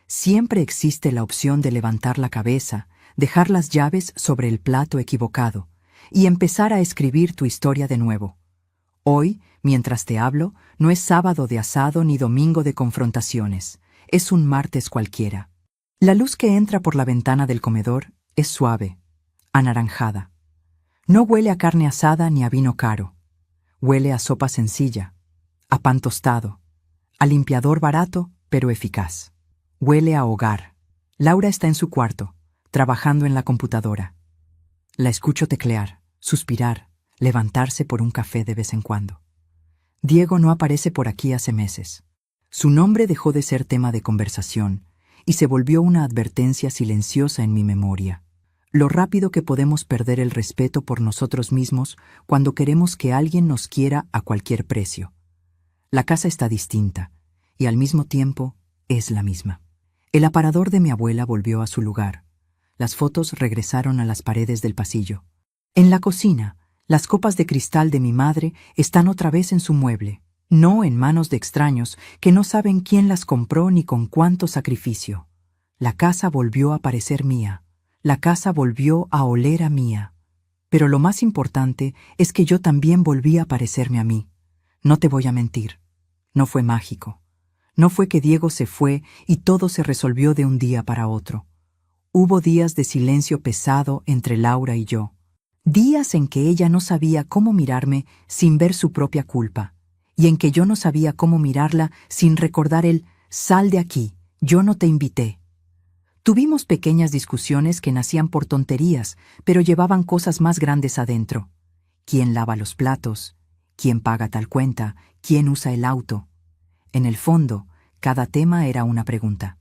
Siempre existe la opción de levantar la cabeza, dejar las llaves sobre el plato equivocado y empezar a escribir tu historia de nuevo. Hoy, mientras te hablo, no es sábado de asado ni domingo de confrontaciones, es un martes cualquiera. La luz que entra por la ventana del comedor es suave, anaranjada. No huele a carne asada ni a vino caro. Huele a sopa sencilla, a pan tostado, a limpiador barato pero eficaz. Huele a hogar. Laura está en su cuarto, trabajando en la computadora. La escucho teclear, suspirar, levantarse por un café de vez en cuando. Diego no aparece por aquí hace meses. Su nombre dejó de ser tema de conversación y se volvió una advertencia silenciosa en mi memoria. Lo rápido que podemos perder el respeto por nosotros mismos cuando queremos que alguien nos quiera a cualquier precio. La casa está distinta y al mismo tiempo es la misma. El aparador de mi abuela volvió a su lugar. Las fotos regresaron a las paredes del pasillo. En la cocina, las copas de cristal de mi madre están otra vez en su mueble, no en manos de extraños que no saben quién las compró ni con cuánto sacrificio. La casa volvió a parecer mía. La casa volvió a oler a mía. Pero lo más importante es que yo también volví a parecerme a mí. No te voy a mentir. No fue mágico. No fue que Diego se fue y todo se resolvió de un día para otro. Hubo días de silencio pesado entre Laura y yo. Días en que ella no sabía cómo mirarme sin ver su propia culpa, y en que yo no sabía cómo mirarla sin recordar el «sal de aquí, yo no te invité». Tuvimos pequeñas discusiones que nacían por tonterías, pero llevaban cosas más grandes adentro. ¿Quién lava los platos? ¿Quién paga tal cuenta? ¿Quién usa el auto? En el fondo, cada tema era una pregunta.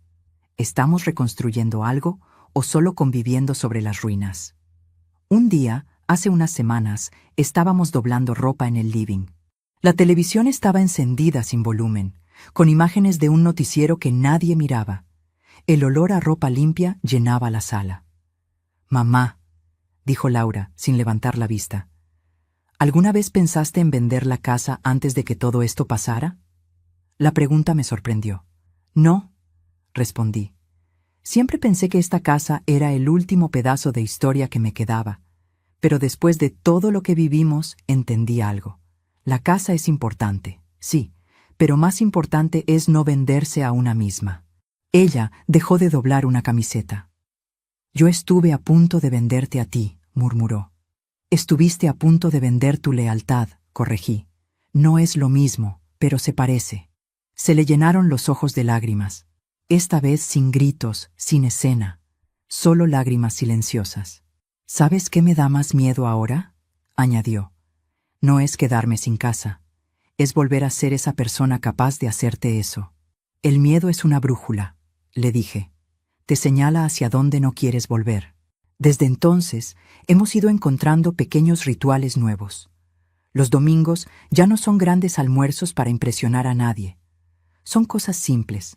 ¿Estamos reconstruyendo algo o solo conviviendo sobre las ruinas? Un día, hace unas semanas, estábamos doblando ropa en el living. La televisión estaba encendida sin volumen, con imágenes de un noticiero que nadie miraba. El olor a ropa limpia llenaba la sala. «Mamá», dijo Laura, sin levantar la vista, ¿alguna vez pensaste en vender la casa antes de que todo esto pasara? La pregunta me sorprendió. «No», respondí. Siempre pensé que esta casa era el último pedazo de historia que me quedaba, pero después de todo lo que vivimos entendí algo. La casa es importante, sí, pero más importante es no venderse a una misma. Ella dejó de doblar una camiseta. «Yo estuve a punto de venderte a ti», murmuró. «Estuviste a punto de vender tu lealtad», corregí. «No es lo mismo, pero se parece». Se le llenaron los ojos de lágrimas. Esta vez sin gritos, sin escena, solo lágrimas silenciosas. «¿Sabes qué me da más miedo ahora?», añadió. «No es quedarme sin casa, es volver a ser esa persona capaz de hacerte eso. El miedo es una brújula», le dije. «Te señala hacia dónde no quieres volver». Desde entonces, hemos ido encontrando pequeños rituales nuevos. Los domingos ya no son grandes almuerzos para impresionar a nadie. Son cosas simples.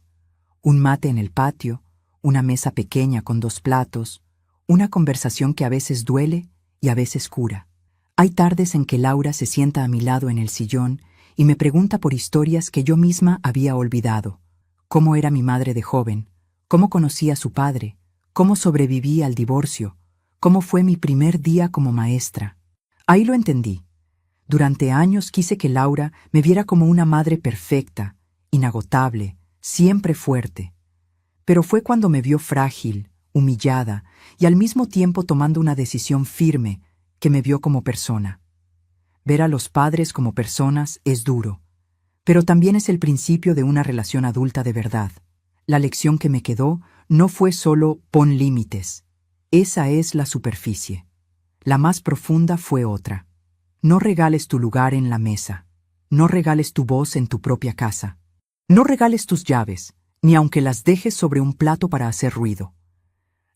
Un mate en el patio, una mesa pequeña con 2 platos, una conversación que a veces duele y a veces cura. Hay tardes en que Laura se sienta a mi lado en el sillón y me pregunta por historias que yo misma había olvidado. Cómo era mi madre de joven, cómo conocí a su padre, cómo sobreviví al divorcio, cómo fue mi primer día como maestra. Ahí lo entendí. Durante años quise que Laura me viera como una madre perfecta, inagotable, siempre fuerte. Pero fue cuando me vio frágil, humillada y al mismo tiempo tomando una decisión firme que me vio como persona. Ver a los padres como personas es duro, pero también es el principio de una relación adulta de verdad. La lección que me quedó no fue solo pon límites. Esa es la superficie. La más profunda fue otra. No regales tu lugar en la mesa. No regales tu voz en tu propia casa. No regales tus llaves, ni aunque las dejes sobre un plato para hacer ruido.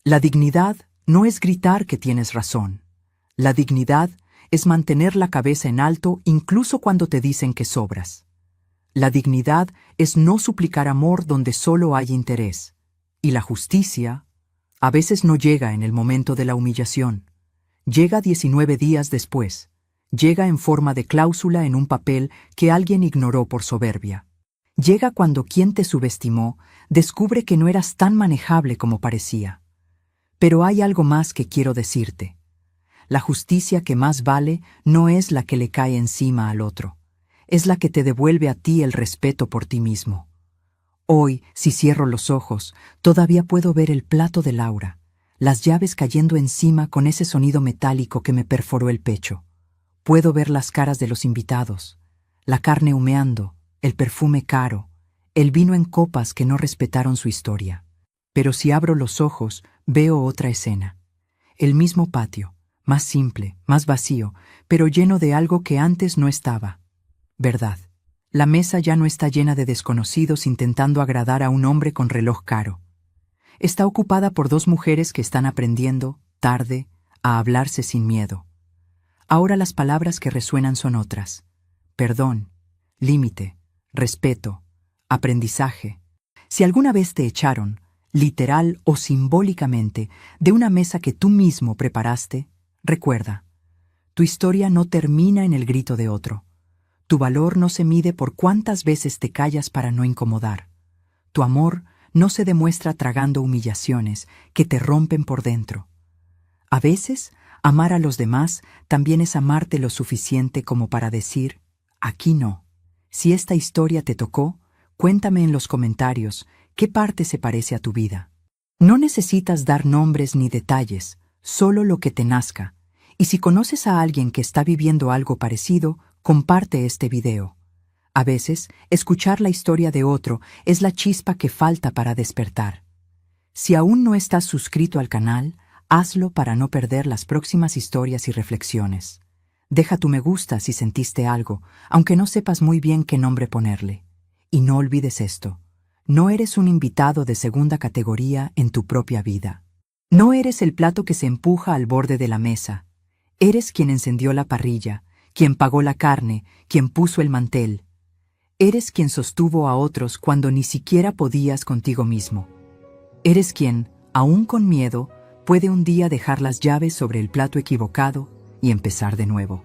La dignidad no es gritar que tienes razón. La dignidad es mantener la cabeza en alto incluso cuando te dicen que sobras. La dignidad es no suplicar amor donde solo hay interés. Y la justicia a veces no llega en el momento de la humillación. Llega 19 días después. Llega en forma de cláusula en un papel que alguien ignoró por soberbia. Llega cuando quien te subestimó descubre que no eras tan manejable como parecía. Pero hay algo más que quiero decirte. La justicia que más vale no es la que le cae encima al otro. Es la que te devuelve a ti el respeto por ti mismo. Hoy, si cierro los ojos, todavía puedo ver el plato de Laura, las llaves cayendo encima con ese sonido metálico que me perforó el pecho. Puedo ver las caras de los invitados, la carne humeando, el perfume caro, el vino en copas que no respetaron su historia. Pero si abro los ojos, veo otra escena. El mismo patio, más simple, más vacío, pero lleno de algo que antes no estaba. Verdad. La mesa ya no está llena de desconocidos intentando agradar a un hombre con reloj caro. Está ocupada por dos mujeres que están aprendiendo, tarde, a hablarse sin miedo. Ahora las palabras que resuenan son otras. Perdón, límite, respeto, aprendizaje. Si alguna vez te echaron, literal o simbólicamente, de una mesa que tú mismo preparaste, recuerda, tu historia no termina en el grito de otro. Tu valor no se mide por cuántas veces te callas para no incomodar. Tu amor no se demuestra tragando humillaciones que te rompen por dentro. A veces, amar a los demás también es amarte lo suficiente como para decir, aquí no. Si esta historia te tocó, cuéntame en los comentarios qué parte se parece a tu vida. No necesitas dar nombres ni detalles, solo lo que te nazca. Y si conoces a alguien que está viviendo algo parecido, comparte este video. A veces, escuchar la historia de otro es la chispa que falta para despertar. Si aún no estás suscrito al canal, hazlo para no perder las próximas historias y reflexiones. Deja tu me gusta si sentiste algo, aunque no sepas muy bien qué nombre ponerle. Y no olvides esto, no eres un invitado de segunda categoría en tu propia vida. No eres el plato que se empuja al borde de la mesa. Eres quien encendió la parrilla, quien pagó la carne, quien puso el mantel. Eres quien sostuvo a otros cuando ni siquiera podías contigo mismo. Eres quien, aún con miedo, puede un día dejar las llaves sobre el plato equivocado y empezar de nuevo.